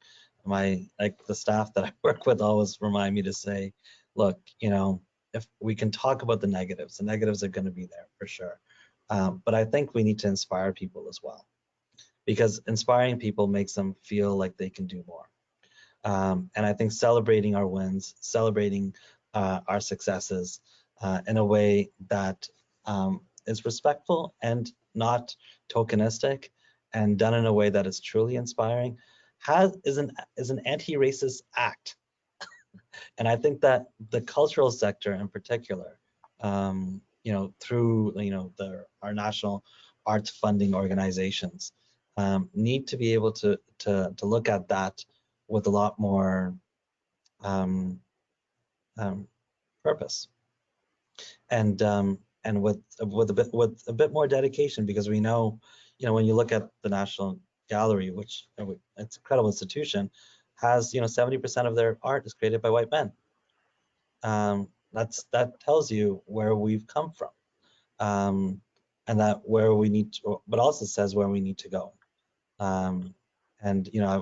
Speaker 5: The staff that I work with always remind me to say, look, if we can talk about the negatives are going to be there for sure. But I think we need to inspire people as well, because inspiring people makes them feel like they can do more. And I think celebrating our wins, celebrating our successes in a way that is respectful and not tokenistic, and done in a way that is truly inspiring, is an anti-racist act. And I think that the cultural sector in particular, through our national arts funding organizations, need to be able to look at that with a lot more purpose, and with a bit more dedication, because we know, when you look at the National Gallery, which it's an incredible institution, has 70% of their art is created by white men. That tells you where we've come from, and that where we need to, but also says where we need to go. And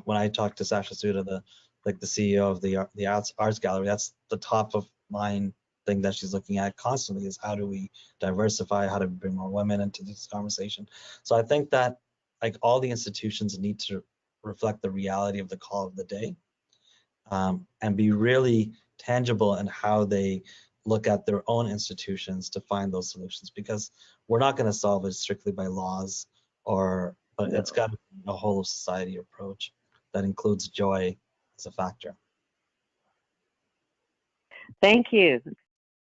Speaker 5: when I talked to Sasha Suda, the CEO of the Arts Gallery, that's the top of mind thing that she's looking at constantly, is how do we diversify, how do we bring more women into this conversation. So I think that all the institutions need to reflect the reality of the call of the day, and be really tangible in how they look at their own institutions to find those solutions, because we're not going to solve it strictly by laws, but it's got to be a whole of society approach that includes joy as a factor.
Speaker 2: Thank you.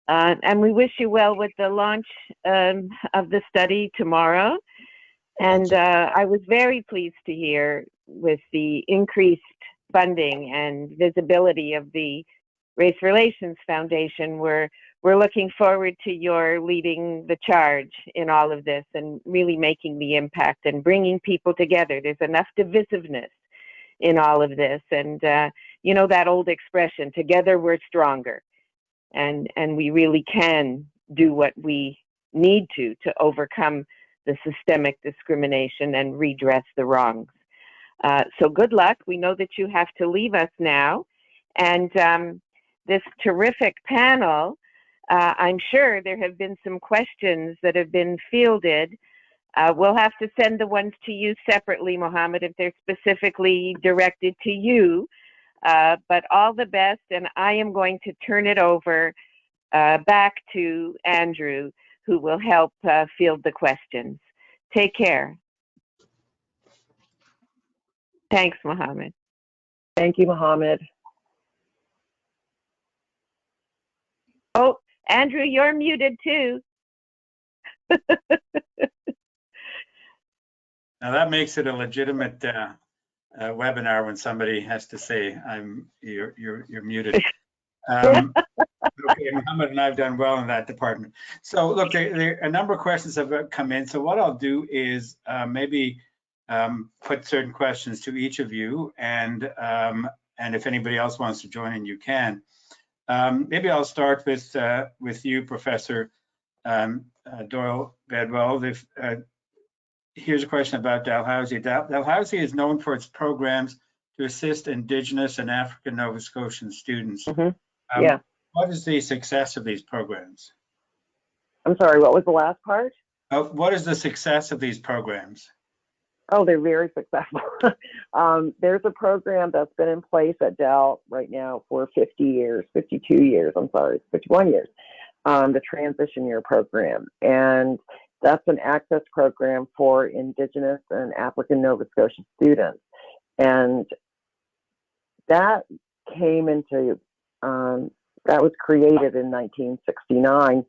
Speaker 2: And we wish you well with the launch of the study tomorrow. And I was very pleased to hear with the increased funding and visibility of the Race Relations Foundation, we're looking forward to your leading the charge in all of this and really making the impact and bringing people together. There's enough divisiveness in all of this. And you know that old expression, together we're stronger. And we really can do what we need to overcome the systemic discrimination and redress the wrongs. So good luck. We know that you have to leave us now. And this terrific panel, I'm sure there have been some questions that have been fielded. We'll have to send the ones to you separately, Mohammed, if they're specifically directed to you. But all the best, and I am going to turn it over back to Andrew, who will help field the questions. Take care. Thanks, Mohammed.
Speaker 6: Thank you, Mohammed.
Speaker 2: Oh, Andrew, you're muted too.
Speaker 1: Now that makes it a legitimate webinar when somebody has to say, you're muted. Okay, Mohammed and I have done well in that department. So look, a number of questions have come in. So what I'll do is maybe put certain questions to each of you, and if anybody else wants to join in, you can. Maybe I'll start with you, Professor Doyle Bedwell. Here's a question about Dalhousie. Dalhousie is known for its programs to assist Indigenous and African Nova Scotian students.
Speaker 6: Mm-hmm. Yeah.
Speaker 1: What is the success of these programs?
Speaker 6: I'm sorry, what was the last part?
Speaker 1: What is the success of these programs?
Speaker 6: Oh, they're very successful. There's a program that's been in place at Dal right now for 52 years, 51 years, the Transition Year Program. And that's an access program for Indigenous and African Nova Scotia students. And that came into, that was created in 1969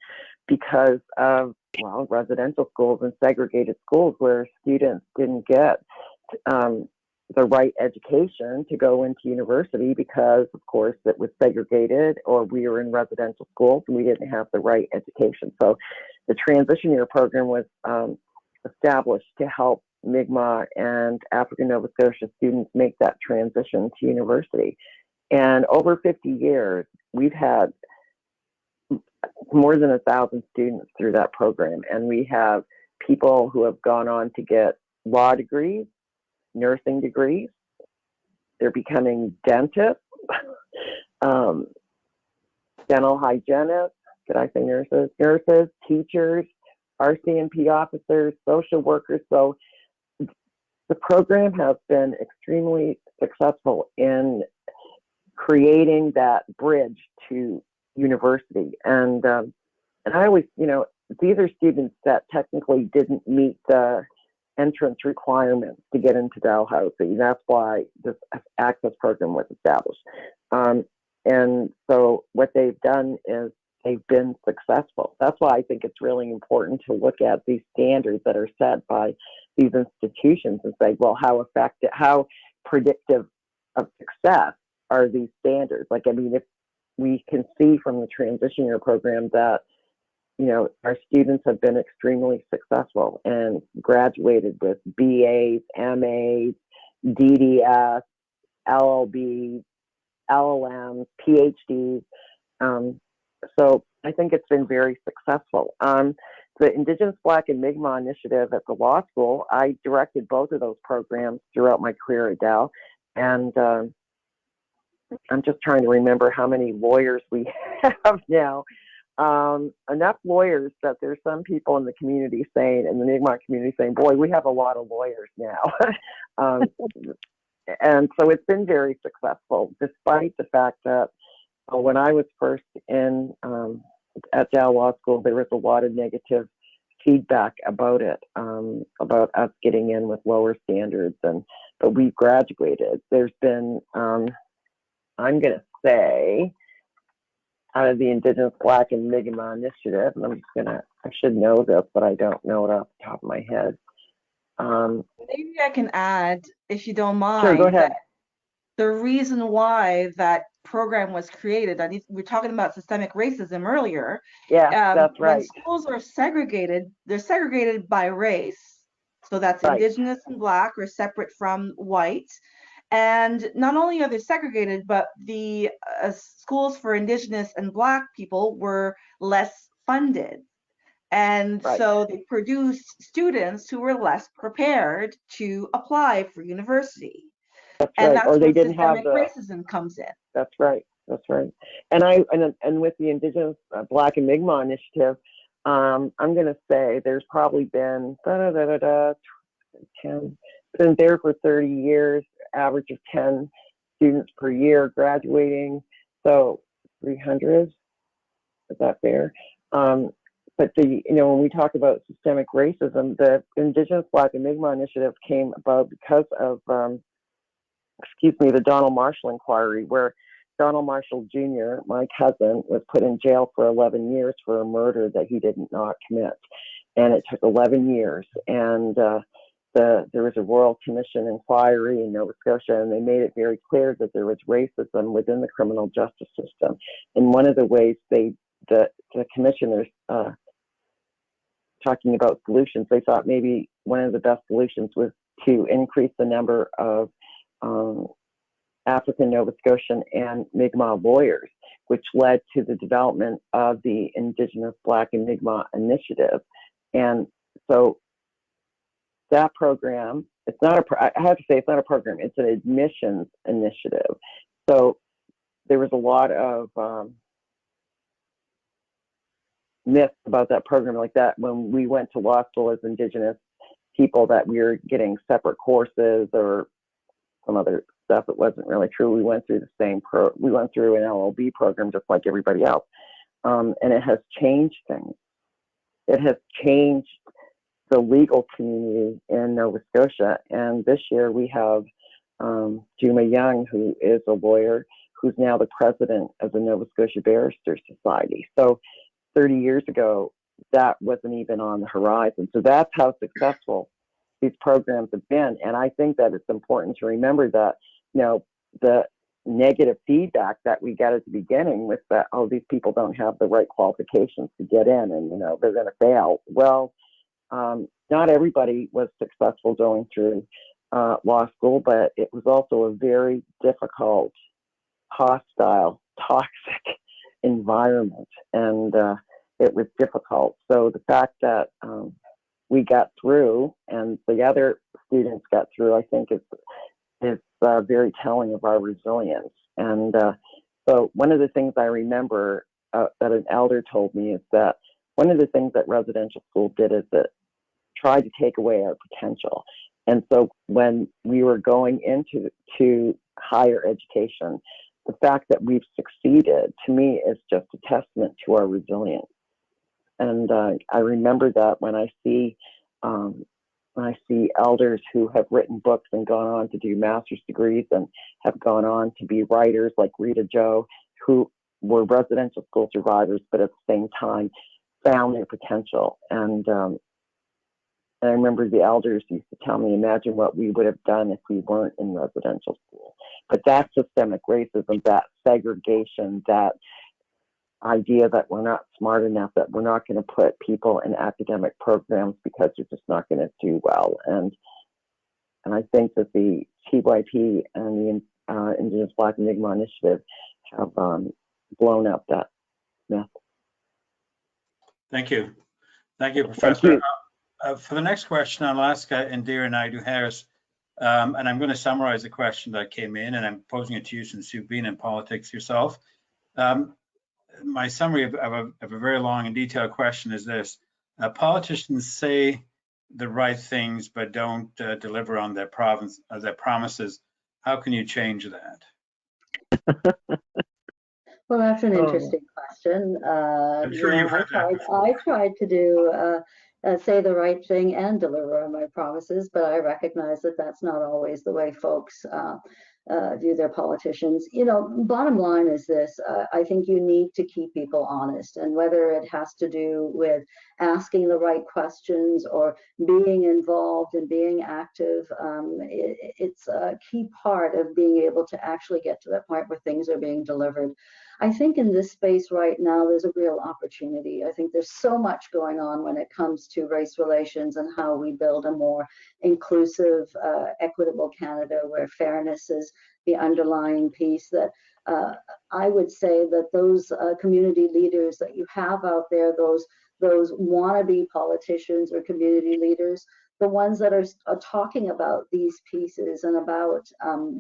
Speaker 6: because of, well, residential schools and segregated schools where students didn't get the right education to go into university because, of course, it was segregated, or we were in residential schools and we didn't have the right education. So the Transition Year Program was established to help Mi'kmaq and African Nova Scotia students make that transition to university. And over 50 years, we've had more than 1,000 students through that program. And we have people who have gone on to get law degrees, nursing degrees. They're becoming dentists, dental hygienists, did I say nurses? Nurses, teachers, RCMP officers, social workers. So the program has been extremely successful in creating that bridge to university. And I always, these are students that technically didn't meet the entrance requirements to get into Dalhousie. That's why this access program was established. And so what they've done is they've been successful. That's why I think it's really important to look at these standards that are set by these institutions and say, well, how predictive of success are these standards? Like, I mean, if we can see from the Transition Year Program that, our students have been extremely successful and graduated with BAs, MAs, DDS, LLBs, LLMs, PhDs. So I think it's been very successful. The Indigenous, Black, and Mi'kmaq initiative at the law school, I directed both of those programs throughout my career at Dal. And I'm just trying to remember how many lawyers we have now. Enough lawyers that there's some people in the community saying, in the Mi'kmaq community saying, boy, we have a lot of lawyers now. And so it's been very successful, despite the fact that, when I was first in at Dow Law School, there was a lot of negative feedback about it, about us getting in with lower standards, but we've graduated. There's been, I'm going to say, out of the Indigenous Black and Migma initiative, and I should know this, but I don't know it off the top of my head.
Speaker 3: Maybe I can add, if you don't mind.
Speaker 6: Sure, go ahead.
Speaker 3: The reason why that program was created, we were talking about systemic racism earlier.
Speaker 6: Yeah, that's right.
Speaker 3: When schools are segregated, they're segregated by race. So that's
Speaker 6: right.
Speaker 3: Indigenous and Black are separate from white. And not only are they segregated, but the schools for Indigenous and Black people were less funded. And
Speaker 6: right.
Speaker 3: so they produced students who were less prepared to apply for university.
Speaker 6: That's
Speaker 3: and
Speaker 6: right.
Speaker 3: that's
Speaker 6: or they
Speaker 3: where
Speaker 6: didn't have
Speaker 3: systemic racism comes in.
Speaker 6: That's right. That's right. And with the Indigenous Black and Mi'kmaq initiative, I'm going to say there's probably been 10, been there for 30 years, average of 10 students per year graduating. So 300, is that fair? But when we talk about systemic racism, the Indigenous Black and Mi'kmaq initiative came about because of, the Donald Marshall inquiry, where Donald Marshall Jr., my cousin, was put in jail for 11 years for a murder that he did not commit. And it took 11 years. And there was a Royal Commission inquiry in Nova Scotia, and they made it very clear that there was racism within the criminal justice system. And one of the ways the commissioners, talking about solutions, they thought maybe one of the best solutions was to increase the number of African Nova Scotian and Mi'kmaq lawyers, which led to the development of the Indigenous Black and Mi'kmaq initiative. And so that program, I have to say it's not a program, it's an admissions initiative. So there was a lot of myths about that program, like that when we went to law school as Indigenous people, that we were getting separate courses or some other stuff. It wasn't really true. We went through we went through an LLB program just like everybody else. And it has changed things. It has changed the legal community in Nova Scotia. And this year we have Juma Young, who is a lawyer, who's now the president of the Nova Scotia Barrister Society. So 30 years ago, that wasn't even on the horizon. So that's how successful these programs have been. And I think that it's important to remember that, the negative feedback that we get at the beginning with that, oh, these people don't have the right qualifications to get in and, they're going to fail. Well, not everybody was successful going through law school, but it was also a very difficult, hostile, toxic environment. And it was difficult. So the fact that we got through and the other students got through, I think is very telling of our resilience. And so one of the things I remember that an elder told me is that one of the things that residential school did is it tried to take away our potential. And so when we were going into higher education, the fact that we've succeeded, to me, is just a testament to our resilience. And I remember that when I see elders who have written books and gone on to do master's degrees and have gone on to be writers like Rita Joe, who were residential school survivors, but at the same time found their potential. And I remember the elders used to tell me, imagine what we would have done if we weren't in residential school. But that's systemic racism, that segregation, that idea that we're not smart enough, that we're not going to put people in academic programs because they're just not going to do well. And I think that the TYP and the Indigenous Black and Mi'kmaq initiative have blown up that myth.
Speaker 1: Thank you. Thank you, Professor.
Speaker 6: Thank you.
Speaker 1: For the next question, I'll ask Indira Naidu-Harris, and I'm going to summarize the question that came in, and I'm posing it to you since you've been in politics yourself. My summary of a very long and detailed question is this: politicians say the right things but don't deliver on their promises. How can you change that?
Speaker 4: Well, that's an
Speaker 6: Oh.
Speaker 4: interesting question.
Speaker 1: I'm sure you've heard that before.
Speaker 4: I tried to do say the right thing and deliver on my promises, but I recognize that that's not always the way folks view their politicians. You know, bottom line is this: I think you need to keep people honest, and whether it has to do with asking the right questions or being involved and being active, it's a key part of being able to actually get to that point where things are being delivered. I think in this space right now, there's a real opportunity. I think there's so much going on when it comes to race relations and how we build a more inclusive, equitable Canada where fairness is the underlying piece, that I would say that those community leaders that you have out there, those wannabe politicians or community leaders, the ones that are talking about these pieces and about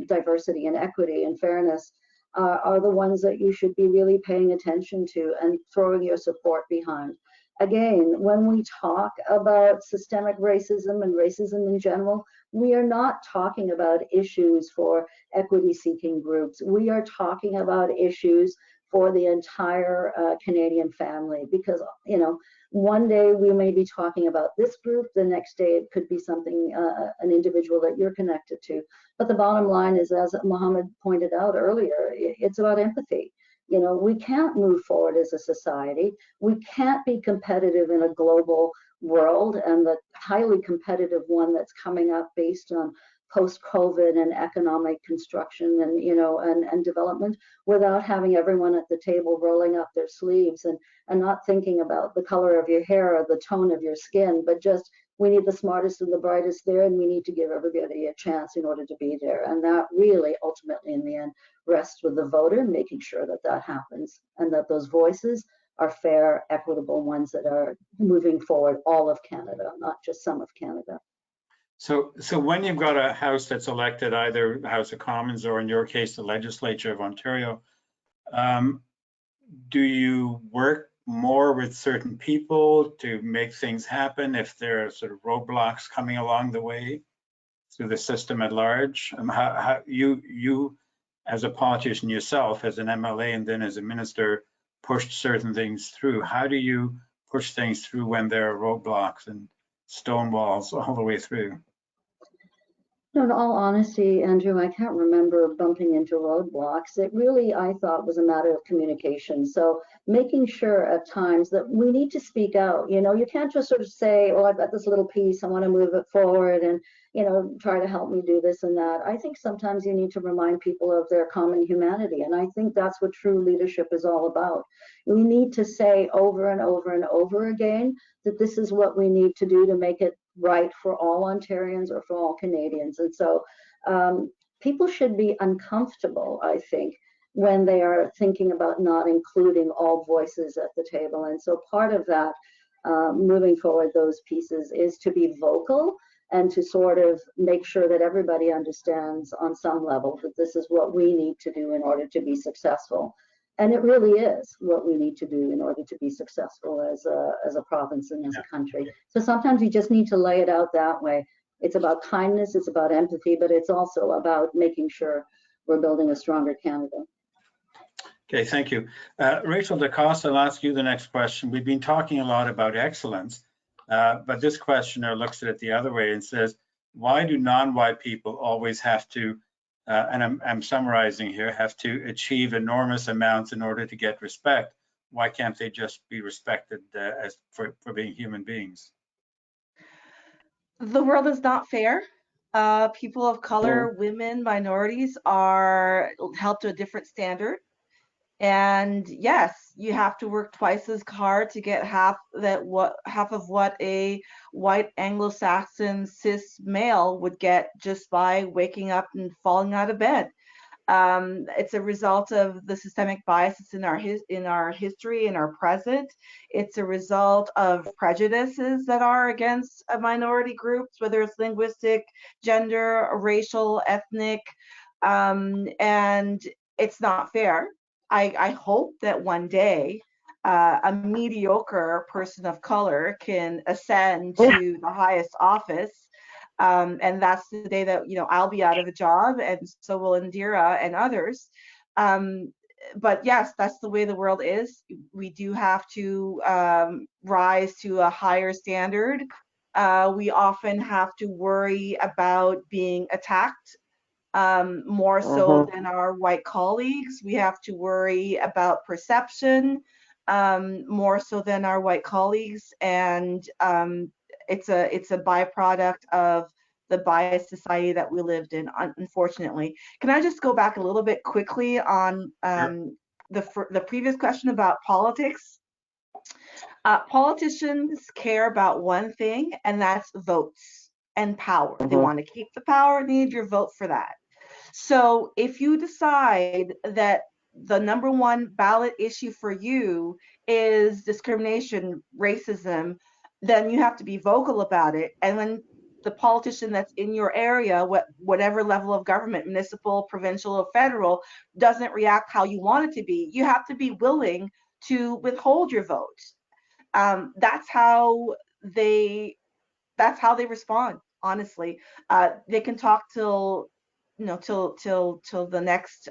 Speaker 4: diversity and equity and fairness, are the ones that you should be really paying attention to and throwing your support behind. Again, when we talk about systemic racism and racism in general, we are not talking about issues for equity-seeking groups. We are talking about issues for the entire Canadian family, because, you know, one day we may be talking about this group, the next day it could be something, an individual that you're connected to. But the bottom line is, as Mohammed pointed out earlier, it's about empathy. You know, we can't move forward as a society. We can't be competitive in a global world, and the highly competitive one that's coming up based on post-COVID and economic construction and, you know, and development, without having everyone at the table rolling up their sleeves and not thinking about the color of your hair or the tone of your skin, but just, we need the smartest and the brightest there, and we need to give everybody a chance in order to be there. And that really ultimately in the end rests with the voter, making sure that that happens and that those voices are fair, equitable ones that are moving forward all of Canada, not just some of Canada.
Speaker 1: So when you've got a House that's elected, either House of Commons or in your case, the Legislature of Ontario, do you work more with certain people to make things happen if there are sort of roadblocks coming along the way through the system at large? How you as a politician yourself, as an MLA and then as a minister, pushed certain things through. How do you push things through when there are roadblocks and stone walls all the way through?
Speaker 4: No, in all honesty, Andrew, I can't remember bumping into roadblocks. It really, I thought, was a matter of communication. So making sure at times that we need to speak out. You know, you can't just sort of say, oh, I've got this little piece, I want to move it forward and, you know, try to help me do this and that. I think sometimes you need to remind people of their common humanity. And I think that's what true leadership is all about. We need to say over and over and over again that this is what we need to do to make it right for all Ontarians or for all Canadians. And so people should be uncomfortable, I think, when they are thinking about not including all voices at the table. And so part of that, moving forward those pieces, is to be vocal and to sort of make sure that everybody understands on some level that this is what we need to do in order to be successful. And it really is what we need to do in order to be successful as a province and as a country. So sometimes you just need to lay it out that way. It's about kindness, it's about empathy, but it's also about making sure we're building a stronger Canada.
Speaker 1: Okay, thank you. Rachel DaCosta, I'll ask you the next question. We've been talking a lot about excellence, but this questioner looks at it the other way and says, why do non-white people always have to, and I'm summarizing here, have to achieve enormous amounts in order to get respect? Why can't they just be respected as for being human beings?
Speaker 3: The world is not fair. People of color, women, minorities are held to a different standard. And yes, you have to work twice as hard to get half of what a white Anglo-Saxon cis male would get just by waking up and falling out of bed. It's a result of the systemic biases in our history, in our present. It's a result of prejudices that are against minority groups, whether it's linguistic, gender, racial, ethnic, and it's not fair. I hope that one day a mediocre person of color can ascend to the highest office. And that's the day that, you know, I'll be out of a job, and so will Indira and others. but yes, that's the way the world is. We do have to rise to a higher standard. We often have to worry about being attacked more so than our white colleagues. We have to worry about perception more so than our white colleagues, and it's a byproduct of the biased society that we lived in, unfortunately. Can I just go back a little bit quickly on the previous question about politics? Politicians care about one thing, and that's votes and power. They want to keep the power, and they need your vote for that. So if you decide that the number one ballot issue for you is discrimination, racism, then you have to be vocal about it. And when the politician that's in your area, whatever level of government, municipal, provincial, or federal, doesn't react how you want it to be, you have to be willing to withhold your vote. That's how they respond. Honestly, they can talk till the next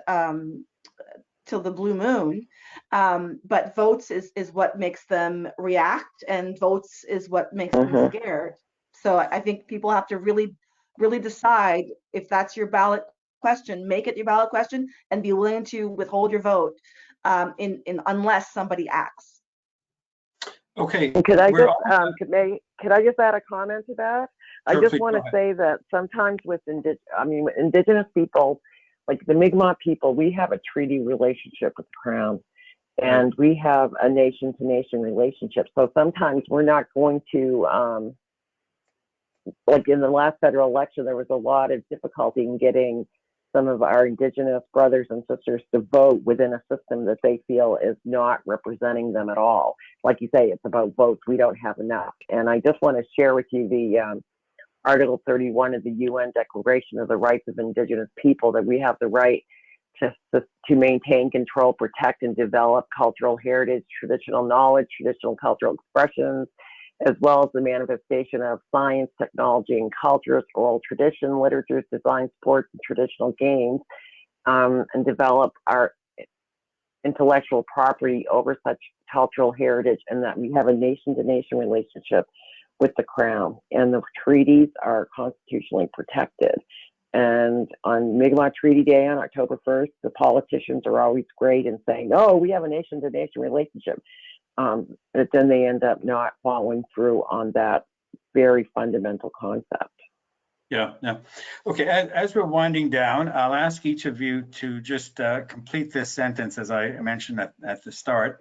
Speaker 3: till the blue moon, but votes is what makes them react, and votes is what makes them scared. So I think people have to really decide if that's your ballot question, make it your ballot question, and be willing to withhold your vote unless somebody acts.
Speaker 1: Okay.
Speaker 6: Could I just add a comment to that?
Speaker 1: Sure,
Speaker 6: I just
Speaker 1: please,
Speaker 6: want
Speaker 1: go
Speaker 6: to
Speaker 1: ahead.
Speaker 6: say that sometimes with indigenous people, like the Migma people, we have a treaty relationship with the Crown, and we have a nation-to-nation relationship. So sometimes we're not going to, like in the last federal election, there was a lot of difficulty in getting some of our indigenous brothers and sisters to vote within a system that they feel is not representing them at all. Like you say, it's about votes. We don't have enough. And I just want to share with you the Article 31 of the UN Declaration of the Rights of Indigenous People, that we have the right to maintain, control, protect, and develop cultural heritage, traditional knowledge, traditional cultural expressions, as well as the manifestation of science, technology, and cultures, oral tradition, literatures, design, sports, and traditional games, and develop our intellectual property over such cultural heritage, and that we have a nation-to-nation relationship with the Crown, and the treaties are constitutionally protected. And on Mi'kmaq Treaty Day on October 1st, the politicians are always great in saying, "Oh, we have a nation-to-nation relationship," but then they end up not following through on that very fundamental concept.
Speaker 1: Yeah. Okay, as we're winding down, I'll ask each of you to just complete this sentence, as I mentioned at the start.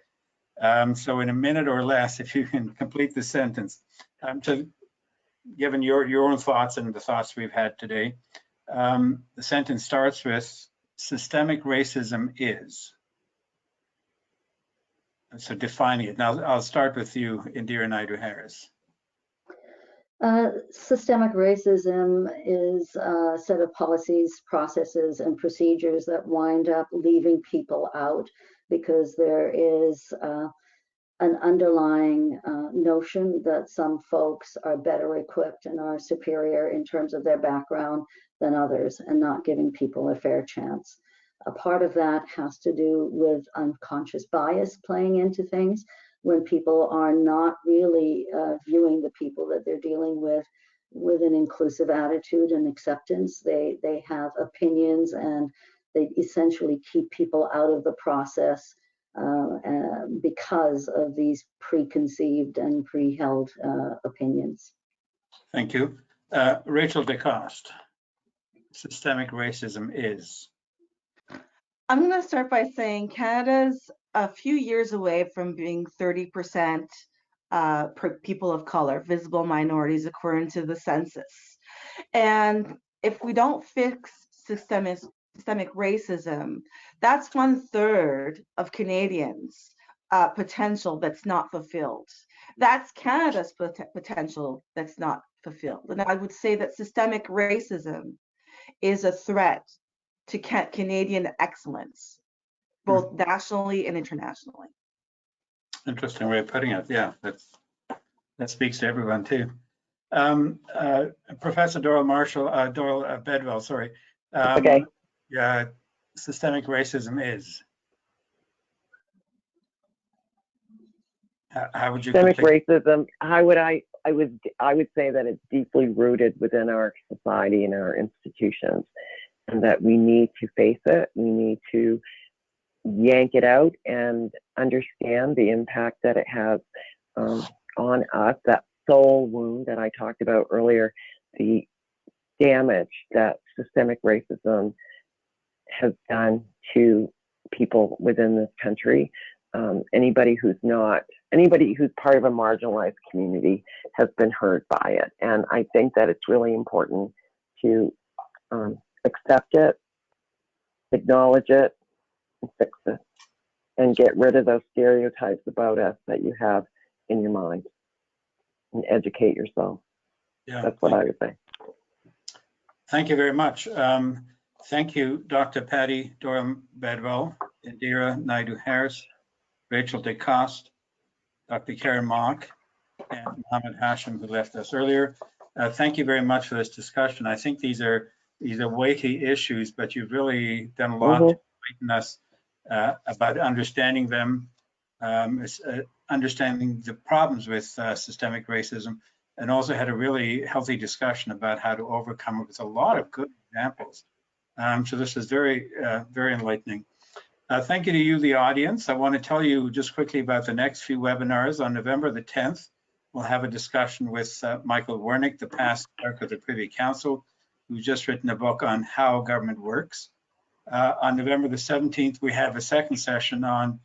Speaker 1: So in a minute or less, if you can complete the sentence, given your own thoughts and the thoughts we've had today. The sentence starts with, systemic racism is. So defining it. Now, I'll start with you, Indira Naidoo-Harris.
Speaker 4: Systemic racism is a set of policies, processes, and procedures that wind up leaving people out because there is an underlying notion that some folks are better equipped and are superior in terms of their background than others, and not giving people a fair chance. A part of that has to do with unconscious bias playing into things, when people are not really viewing the people that they're dealing with an inclusive attitude and acceptance. They have opinions, and they essentially keep people out of the process because of these preconceived and pre-held opinions.
Speaker 1: Thank you. Rachel DeCoste, systemic racism is.
Speaker 3: I'm going to start by saying Canada's a few years away from being 30% people of color, visible minorities, according to the census. And if we don't fix systemic racism, that's 1/3 of Canadians' potential that's not fulfilled. That's Canada's potential that's not fulfilled. And I would say that systemic racism is a threat to Canadian excellence, both nationally and internationally.
Speaker 1: Interesting way of putting it. Yeah, that speaks to everyone too. Professor Doyle Bedwell, sorry.
Speaker 6: Okay.
Speaker 1: Yeah, systemic racism is. How would you
Speaker 6: Systemic
Speaker 1: complete?
Speaker 6: racism, I would say that it's deeply rooted within our society and our institutions, and that we need to face it. We need to yank it out and understand the impact that it has on us, that soul wound that I talked about earlier, the damage that systemic racism has done to people within this country. Anybody who's part of a marginalized community has been hurt by it. And I think that it's really important to accept it, acknowledge it, and fix it, and get rid of those stereotypes about us that you have in your mind, and educate yourself.
Speaker 1: Yeah,
Speaker 6: That's what I would say.
Speaker 1: thank you very much. Thank you, Dr. Patty Doyle-Bedwell, Indira Naidu-Harris, Rachel DeCoste, Dr. Karen Mock, and Mohammed Hashim, who left us earlier. Thank you very much for this discussion. I think these are weighty issues, but you've really done a lot to enlighten us about understanding them, understanding the problems with systemic racism, and also had a really healthy discussion about how to overcome it with a lot of good examples. So this is very, very enlightening. Thank you to you, the audience. I want to tell you just quickly about the next few webinars. On November the 10th, we'll have a discussion with Michael Wernick, the past clerk of the Privy Council, who's just written a book on how government works. On November the 17th, we have a second session on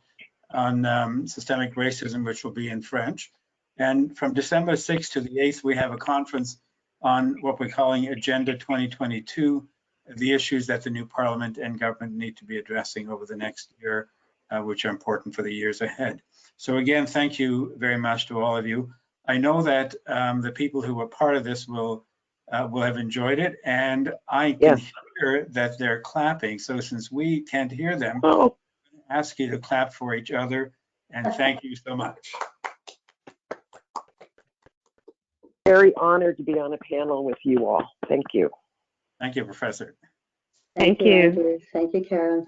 Speaker 1: systemic racism, which will be in French. And from December 6th to the 8th, we have a conference on what we're calling Agenda 2022, the issues that the new parliament and government need to be addressing over the next year, which are important for the years ahead. So again, thank you very much to all of you. I know that the people who were part of this will have enjoyed it, and I can hear that they're clapping. So since we can't hear them, I'll ask you to clap for each other, and thank you so much.
Speaker 6: Very honored to be on a panel with you all. Thank you.
Speaker 1: Thank you, Professor.
Speaker 2: Thank you.
Speaker 4: Andrew. Thank you, Karen.